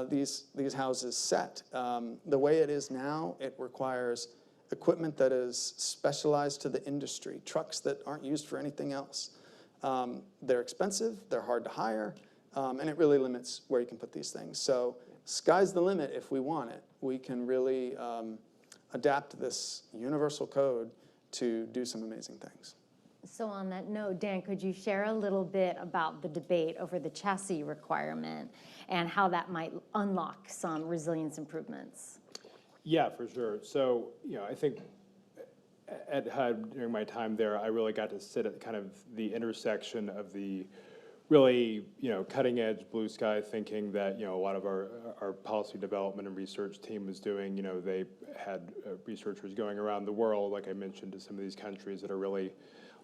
these houses set. The way it is now, it requires equipment that is specialized to the industry, trucks that aren't used for anything else. they're expensive, they're hard to hire, and it really limits where you can put these things. So sky's the limit if we want it. We can really adapt this universal code to do some amazing things. So on that note, Dan, could you share a little bit about the debate over the chassis requirement and how that might unlock some resilience improvements? Yeah, for sure. So, I think at HUD, during my time there, I really got to sit at kind of the intersection of the really, cutting edge blue sky thinking that, a lot of our policy development and research team was doing. They had researchers going around the world, like I mentioned, to some of these countries that are really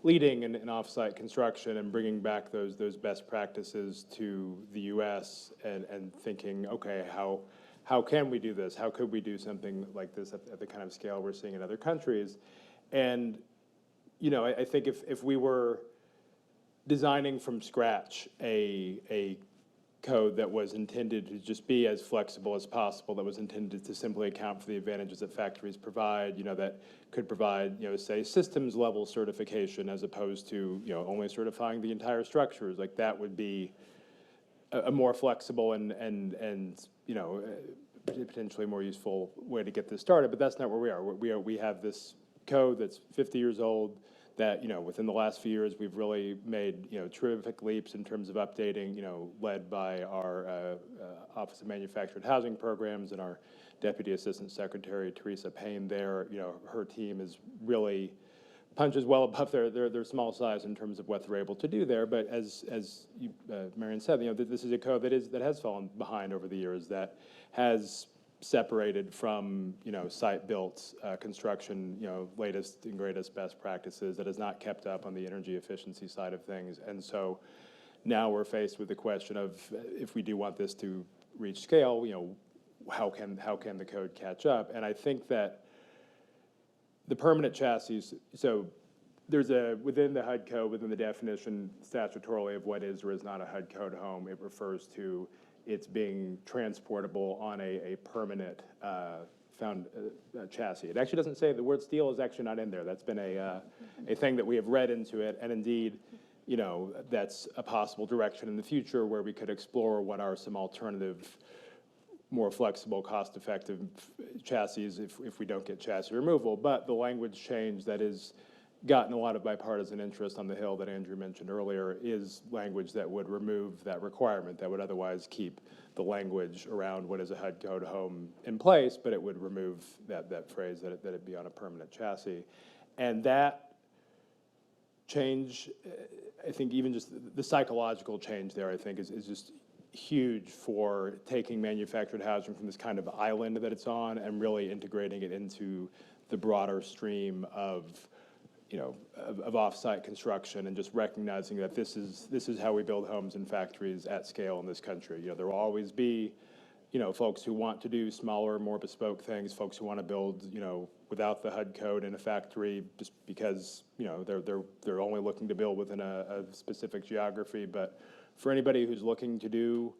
leading in off-site construction and bringing back those best practices to the U.S. and thinking, okay, how can we do this? How could we do something like this at the kind of scale we're seeing in other countries? And, I think if we were designing from scratch a code that was intended to just be as flexible as possible, that was intended to simply account for the advantages that factories provide, that could provide, say, systems level certification as opposed to, only certifying the entire structures, like that would be a more flexible and potentially more useful way to get this started. But that's not where we are. We have this code that's 50 years old that, within the last few years, we've really made, terrific leaps in terms of updating, led by our Office of Manufactured Housing Programs and our Deputy Assistant Secretary, Teresa Payne there. Her team is really punches well above their small size in terms of what they're able to do there. But as you, Marion said, this is a code that has fallen behind over the years, that has separated from, site-built construction, latest and greatest best practices, that has not kept up on the energy efficiency side of things. And so now we're faced with the question of, if we do want this to reach scale, how can the code catch up? And I think that the permanent chassis, so there's within the HUD code, within the definition statutorily of what is or is not a HUD code home, it refers to it's being transportable on a permanent chassis. It actually doesn't say, the word steel is actually not in there. That's been a thing that we have read into it, and indeed, that's a possible direction in the future where we could explore what are some alternative, more flexible, cost-effective chassis if we don't get chassis removal. But the language change that is gotten a lot of bipartisan interest on the Hill that Andrew mentioned earlier is language that would remove that requirement, that would otherwise keep the language around what is a HUD code home in place, but it would remove that phrase that it be on a permanent chassis. And that change, I think even just the psychological change there, I think is just huge for taking manufactured housing from this kind of island that it's on and really integrating it into the broader stream of off-site construction, and just recognizing that this is how we build homes and factories at scale in this country. There will always be, folks who want to do smaller, more bespoke things, folks who want to build, without the HUD code in a factory just because, they're only looking to build within a specific geography. But for anybody who's looking to do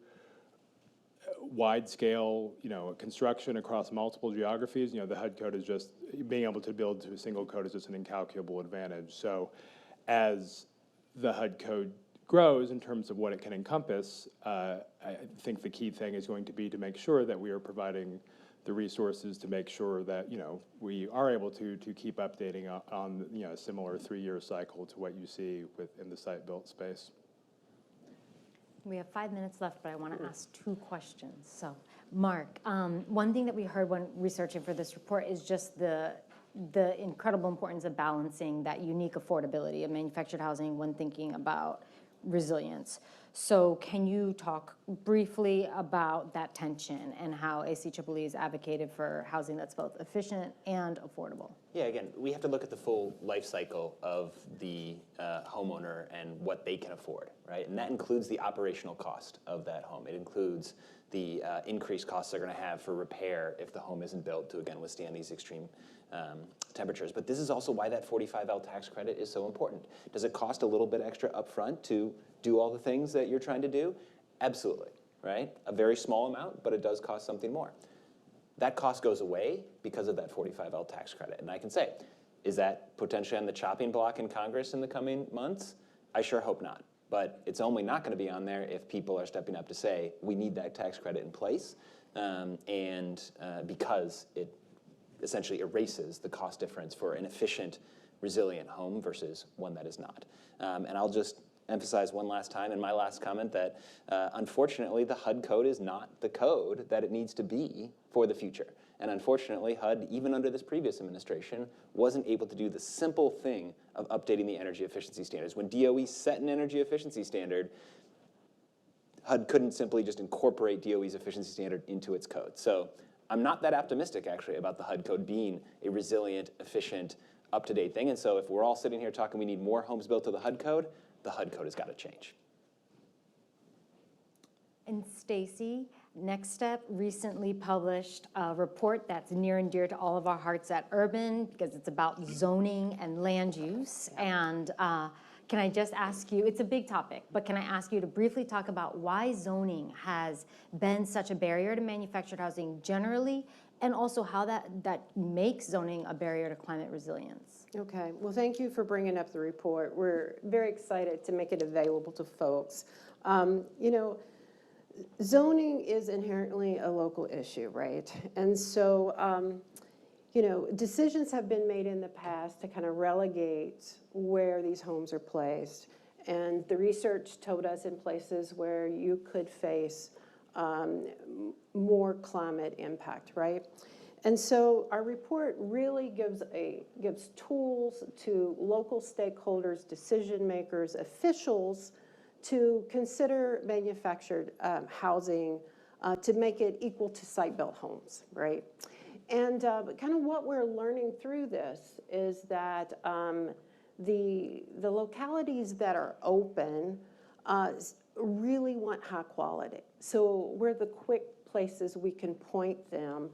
wide-scale, construction across multiple geographies, the HUD code is just, being able to build to a single code is just an incalculable advantage. So as the HUD code grows in terms of what it can encompass, I think the key thing is going to be to make sure that we are providing the resources to make sure that, we are able to keep updating on a similar 3-year cycle to what you see within the site-built space. We have 5 minutes left, but I want to ask 2 questions. So, Mark, one thing that we heard when researching for this report is just the incredible importance of balancing that unique affordability of manufactured housing when thinking about resilience. So can you talk briefly about that tension and how ACEEE has advocated for housing that's both efficient and affordable? Yeah, again, we have to look at the full life cycle of the homeowner and what they can afford, right? And that includes the operational cost of that home. It includes the increased costs they're going to have for repair if the home isn't built to, again, withstand these extreme temperatures. But this is also why that 45L tax credit is so important. Does it cost a little bit extra upfront to do all the things that you're trying to do? Absolutely, right? A very small amount, but it does cost something more. That cost goes away because of that 45L tax credit. And I can say, is that potentially on the chopping block in Congress in the coming months? I sure hope not. But it's only not going to be on there if people are stepping up to say, we need that tax credit in place, because it essentially erases the cost difference for an efficient, resilient home versus one that is not. And I'll just emphasize one last time in my last comment that unfortunately the HUD code is not the code that it needs to be for the future. And unfortunately, HUD, even under this previous administration, wasn't able to do the simple thing of updating the energy efficiency standards. When DOE set an energy efficiency standard, HUD couldn't simply just incorporate DOE's efficiency standard into its code. So I'm not that optimistic, actually, about the HUD code being a resilient, efficient, up-to-date thing. And so if we're all sitting here talking we need more homes built to the HUD code has got to change. And Stacy, Next Step recently published a report that's near and dear to all of our hearts at Urban, because it's about zoning and land use. And can I just ask you, it's a big topic, but can I ask you to briefly talk about why zoning has been such a barrier to manufactured housing generally, and also how that makes zoning a barrier to climate resilience? Okay, well, thank you for bringing up the report. We're very excited to make it available to folks. You know, zoning is inherently a local issue, right? And so, you know, decisions have been made in the past to kind of relegate where these homes are placed. And the research told us in places where you could face more climate impact, right? And so our report really gives tools to local stakeholders, decision makers, officials to consider manufactured housing to make it equal to site-built homes, right? And kind of what we're learning through this is that the localities that are open really want high quality. So we're the quick places we can point them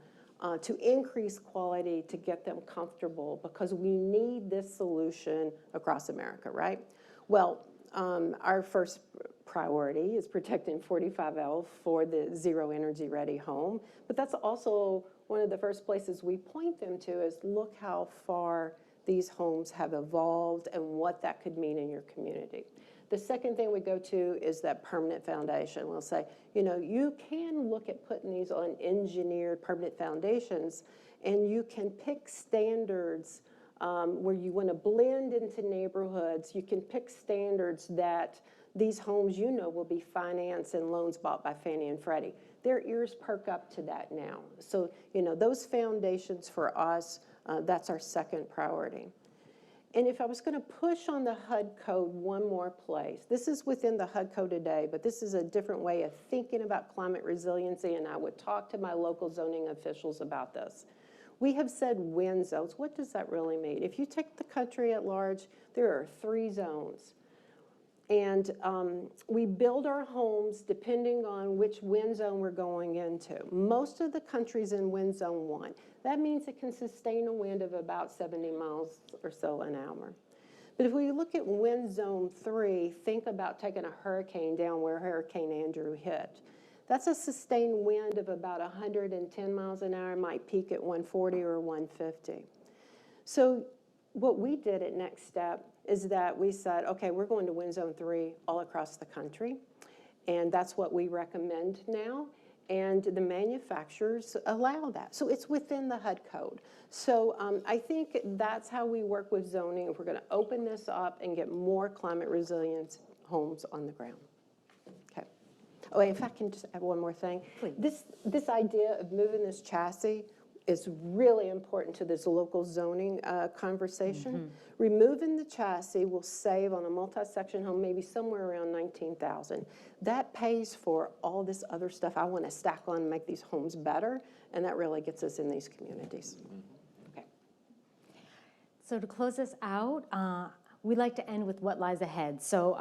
to increase quality, to get them comfortable, because we need this solution across America, right? Well, our first priority is protecting 45L for the zero energy ready home, but that's also one of the first places we point them to is look how far these homes have evolved and what that could mean in your community. The second thing we go to is that permanent foundation. We'll say, you know, you can look at putting these on engineered permanent foundations, and you can pick standards where you want to blend into neighborhoods. You can pick standards that these homes, you know, will be financed and loans bought by Fannie and Freddie. Their ears perk up to that now. So, you know, those foundations for us, that's our second priority. And if I was going to push on the HUD code one more place, this is within the HUD code today, but this is a different way of thinking about climate resiliency, and I would talk to my local zoning officials about this. We have said wind zones. What does that really mean? If you take the country at large, there are 3 zones. And we build our homes depending on which wind zone we're going into. Most of the country's in wind zone 1. That means it can sustain a wind of about 70 miles or so an hour. But if we look at wind zone 3, think about taking a hurricane down where Hurricane Andrew hit. That's a sustained wind of about 110 miles an hour, might peak at 140 or 150. So what we did at Next Step is that we said, okay, we're going to wind zone 3 all across the country. And that's what we recommend now. And the manufacturers allow that. So it's within the HUD code. So I think that's how we work with zoning. If we're going to open this up and get more climate resilient homes on the ground. Okay. Oh, if I can just add one more thing. Please. This idea of moving this chassis is really important to this local zoning conversation. Mm-hmm. Removing the chassis will save on a multi-section home maybe somewhere around $19,000. That pays for all this other stuff I want to stack on and make these homes better, and that really gets us in these communities. Okay. So to close this out, we'd like to end with what lies ahead. So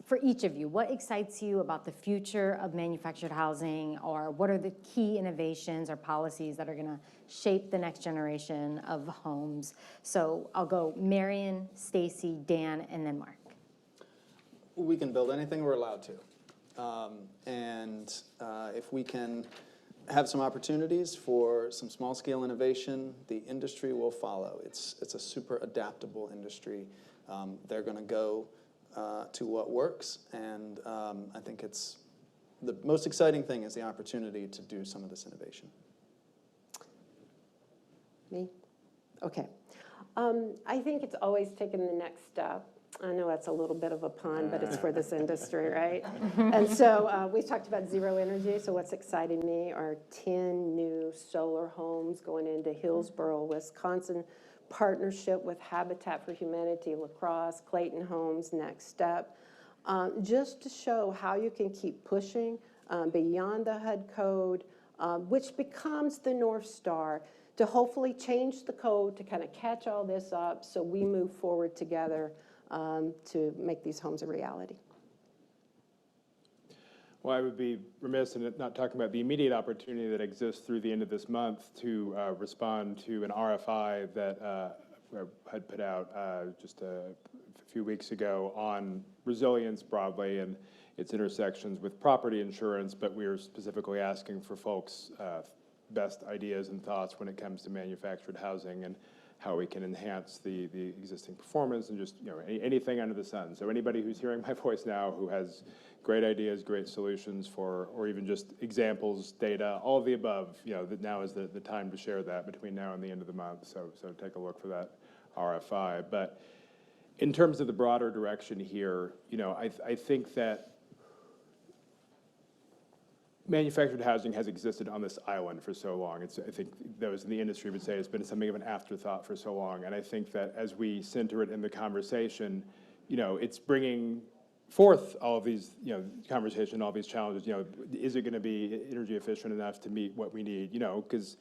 for each of you, what excites you about the future of manufactured housing, or what are the key innovations or policies that are going to shape the next generation of homes? So I'll go Marion, Stacy, Dan, and then Mark. We can build anything we're allowed to. If we can have some opportunities for some small-scale innovation, the industry will follow. It's a super adaptable industry. They're going to go to what works. And I think it's the most exciting thing is the opportunity to do some of this innovation. Me? Okay. I think it's always taken the next step. I know that's a little bit of a pun, but it's for this industry, right? And so we talked about zero energy. So what's exciting me are 10 new solar homes going into Hillsboro, Wisconsin, partnership with Habitat for Humanity, La Crosse, Clayton Homes, Next Step, just to show how you can keep pushing beyond the HUD code, which becomes the North Star, to hopefully change the code to kind of catch all this up so we move forward together to make these homes a reality. Well, I would be remiss in not talking about the immediate opportunity that exists through the end of this month to respond to an RFI that had put out just a few weeks ago on resilience broadly and its intersections with property insurance, but we are specifically asking for folks' best ideas and thoughts when it comes to manufactured housing and how we can enhance the existing performance and just anything under the sun. So anybody who's hearing my voice now who has great ideas, great solutions for, or even just examples, data, all of the above, that now is the time to share that between now and the end of the month. So take a look for that RFI. But in terms of the broader direction here, I think that manufactured housing has existed on this island for so long. I think those in the industry would say it's been something of an afterthought for so long. And I think that as we center it in the conversation, it's bringing forth all of these, conversation, all these challenges. Is it going to be energy efficient enough to meet what we need? Because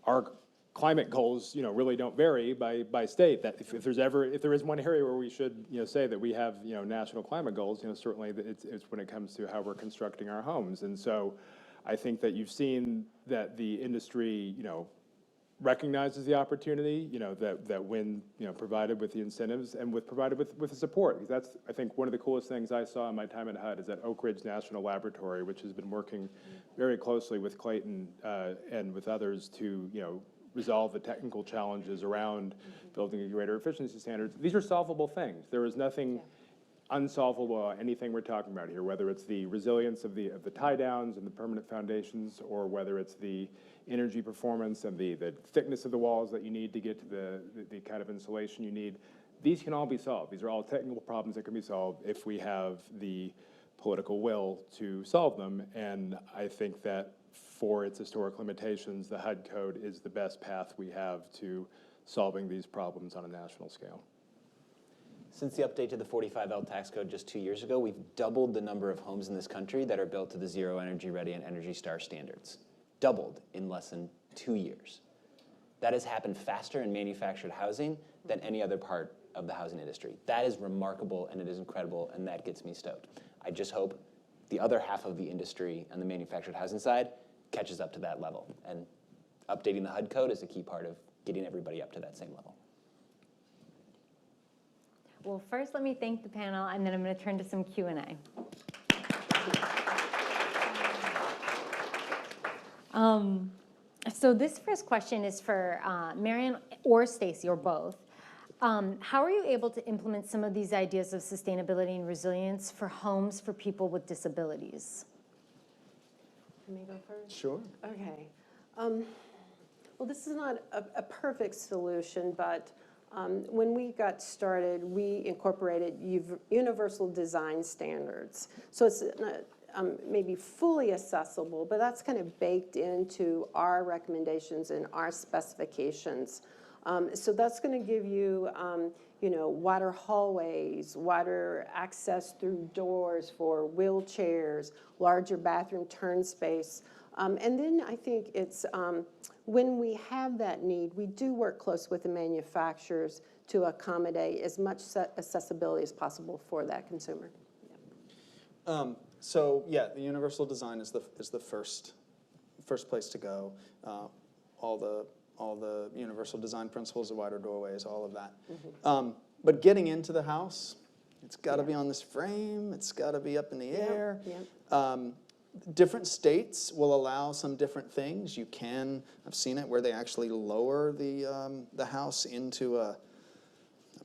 our climate goals, really don't vary by state. That if there is one area where we should, say that we have, national climate goals, certainly it's when it comes to how we're constructing our homes. And so I think that you've seen that the industry, recognizes the opportunity, that when, provided with the incentives and provided with the support. Because that's, I think, one of the coolest things I saw in my time at HUD is that Oak Ridge National Laboratory, which has been working very closely with Clayton and with others to, resolve the technical challenges around building a greater efficiency standards. These are solvable things. There is nothing unsolvable about anything we're talking about here, whether it's the resilience of the tie downs and the permanent foundations, or whether it's the energy performance and the thickness of the walls that you need to get to the kind of insulation you need. These can all be solved. These are all technical problems that can be solved if we have the political will to solve them. And I think that for its historic limitations, the HUD code is the best path we have to solving these problems on a national scale. Since the update to the 45L tax code just 2 years ago, we've doubled the number of homes in this country that are built to the Zero Energy Ready and Energy Star standards. Doubled in less than 2 years. That has happened faster in manufactured housing than any other part of the housing industry. That is remarkable and it is incredible, and that gets me stoked. I just hope the other half of the industry on the manufactured housing side catches up to that level. And updating the HUD code is a key part of getting everybody up to that same level. Well, first let me thank the panel, and then I'm going to turn to some Q&A. So this first question is for Marian or Stacy, or both. How are you able to implement some of these ideas of sustainability and resilience for homes for people with disabilities? Let me go first? Sure. Okay. Well, this is not a perfect solution, but when we got started, we incorporated universal design standards. So it's not maybe fully accessible, but that's kind of baked into our recommendations and our specifications. So that's going to give you, wider hallways, wider access through doors for wheelchairs, larger bathroom turn space. And then I think it's when we have that need, we do work close with the manufacturers to accommodate as much accessibility as possible for that consumer. So yeah, the universal design is the first place to go. All the universal design principles, the wider doorways, all of that. But getting into the house, it's got to be on this frame. It's got to be up in the air. Different states will allow some different things. You can, I've seen it where they actually lower the house into a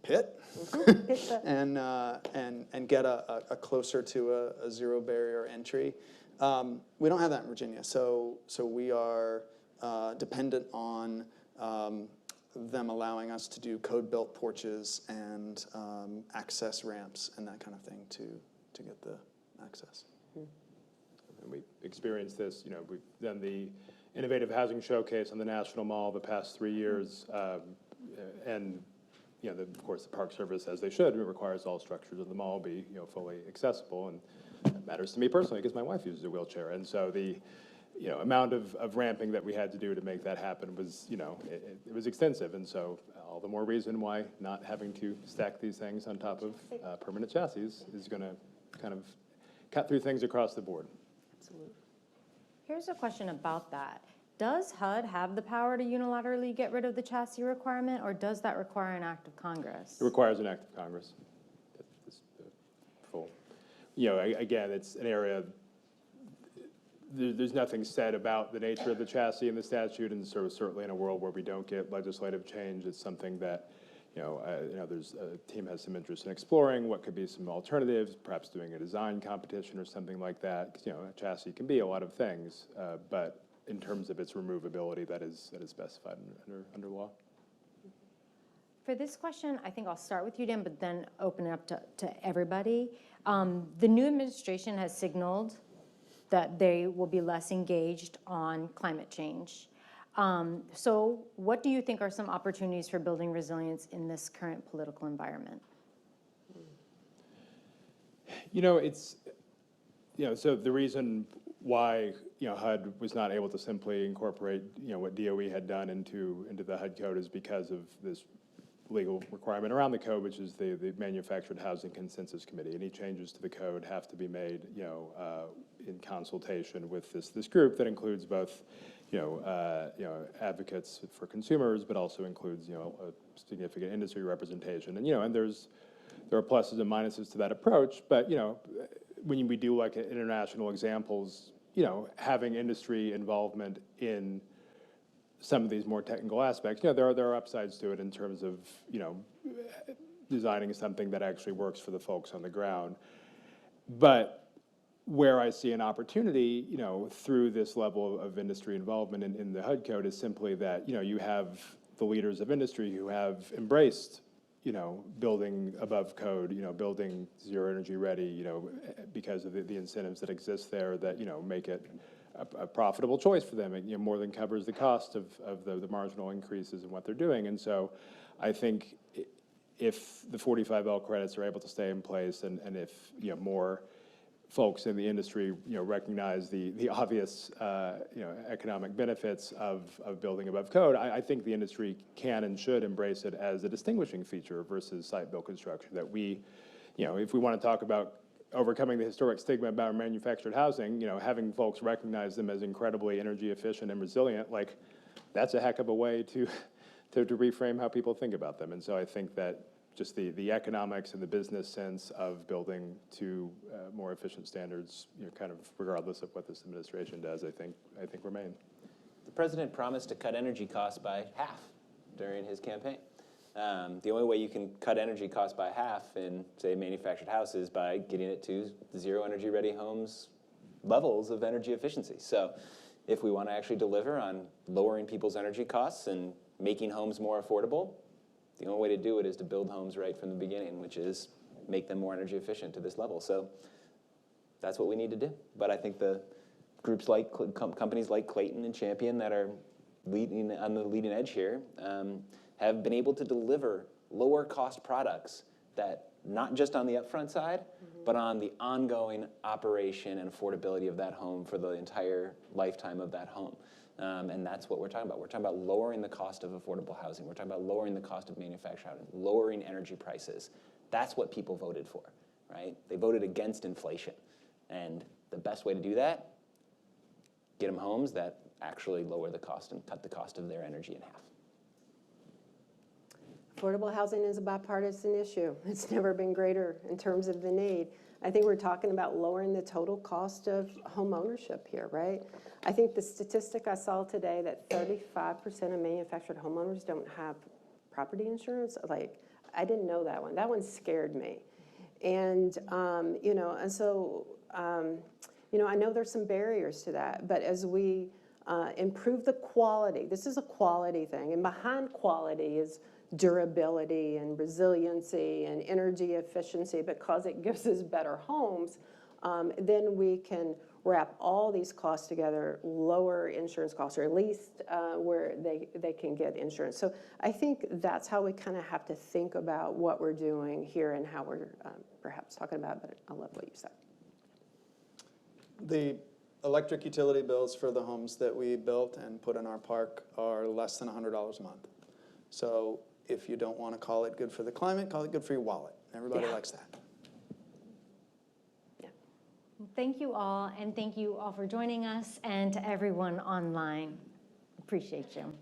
pit Pizza. and get a closer to a zero barrier entry. We don't have that in Virginia, so we are dependent on them allowing us to do code-built porches and access ramps and that kind of thing to get the access. And we experienced this, we've done the Innovative Housing Showcase on the National Mall the past 3 years. And, of course, the Park Service, as they should, requires all structures of the mall be, fully accessible. And that matters to me personally because my wife uses a wheelchair. And so the, amount of ramping that we had to do to make that happen was, it was extensive. And so all the more reason why not having to stack these things on top of permanent chassis is going to kind of cut through things across the board. Absolutely. Here's a question about that. Does HUD have the power to unilaterally get rid of the chassis requirement, or does that require an act of Congress? It requires an act of Congress. It's full. Again, it's an area, there's nothing said about the nature of the chassis in the statute, and so certainly in a world where we don't get legislative change, it's something that, there's a team has some interest in exploring what could be some alternatives, perhaps doing a design competition or something like that. 'Cause, a chassis can be a lot of things, but in terms of its removability, that is specified under law. For this question, I think I'll start with you, Dan, but then open it up to everybody. The new administration has signaled that they will be less engaged on climate change. So what do you think are some opportunities for building resilience in this current political environment? So the reason why, HUD was not able to simply incorporate, what DOE had done into the HUD code is because of this legal requirement around the code, which is the Manufactured Housing Consensus Committee. Any changes to the code have to be made, in consultation with this group that includes both, advocates for consumers, but also includes, a significant industry representation. And, and there are pluses and minuses to that approach, but, when we do like international examples, having industry involvement in some of these more technical aspects, there are upsides to it in terms of, designing something that actually works for the folks on the ground. But where I see an opportunity, through this level of industry involvement in the HUD code is simply that, you have the leaders of industry who have embraced, building above code, building zero energy ready, because of the incentives that exist there that, make it a profitable choice for them. It more than covers the cost of the marginal increases in what they're doing. And so I think if the 45L credits are able to stay in place and if, more folks in the industry, recognize the obvious, economic benefits of building above code, I think the industry can and should embrace it as a distinguishing feature versus site-built construction. That we, if we want to talk about overcoming the historic stigma about manufactured housing, having folks recognize them as incredibly energy efficient and resilient, like that's a heck of a way to reframe how people think about them. And so I think that just the economics and the business sense of building to more efficient standards, kind of regardless of what this administration does, I think remain. The president promised to cut energy costs by half during his campaign. The only way you can cut energy costs by half in, say, manufactured houses by getting it to zero energy ready homes levels of energy efficiency. So if we want to actually deliver on lowering people's energy costs and making homes more affordable, the only way to do it is to build homes right from the beginning, which is make them more energy efficient to this level. So that's what we need to do. But I think the groups like companies like Clayton and Champion that are leading on the leading edge here have been able to deliver lower cost products that not just on the upfront side, but on the ongoing operation and affordability of that home for the entire lifetime of that home. And that's what we're talking about. We're talking about lowering the cost of affordable housing. We're talking about lowering the cost of manufactured housing, lowering energy prices. That's what people voted for, right? They voted against inflation. And the best way to do that, get them homes that actually lower the cost and cut the cost of their energy in half. Affordable housing is a bipartisan issue. It's never been greater in terms of the need. I think we're talking about lowering the total cost of home ownership here, right? I think the statistic I saw today that 35% of manufactured homeowners don't have property insurance, like I didn't know that one. That one scared me. And, you know, and so, you know, I know there's some barriers to that, but as we improve the quality, this is a quality thing, and behind quality is durability and resiliency and energy efficiency, because it gives us better homes, then we can wrap all these costs together, lower insurance costs, or at least where they can get insurance. So I think that's how we kind of have to think about what we're doing here and how we're perhaps talking about it, but I love what you said. The electric utility bills for the homes that we built and put in our park are less than $100 a month. So if you don't want to call it good for the climate, call it good for your wallet. Everybody likes that. Thank you all, and thank you all for joining us, and to everyone online. Appreciate you.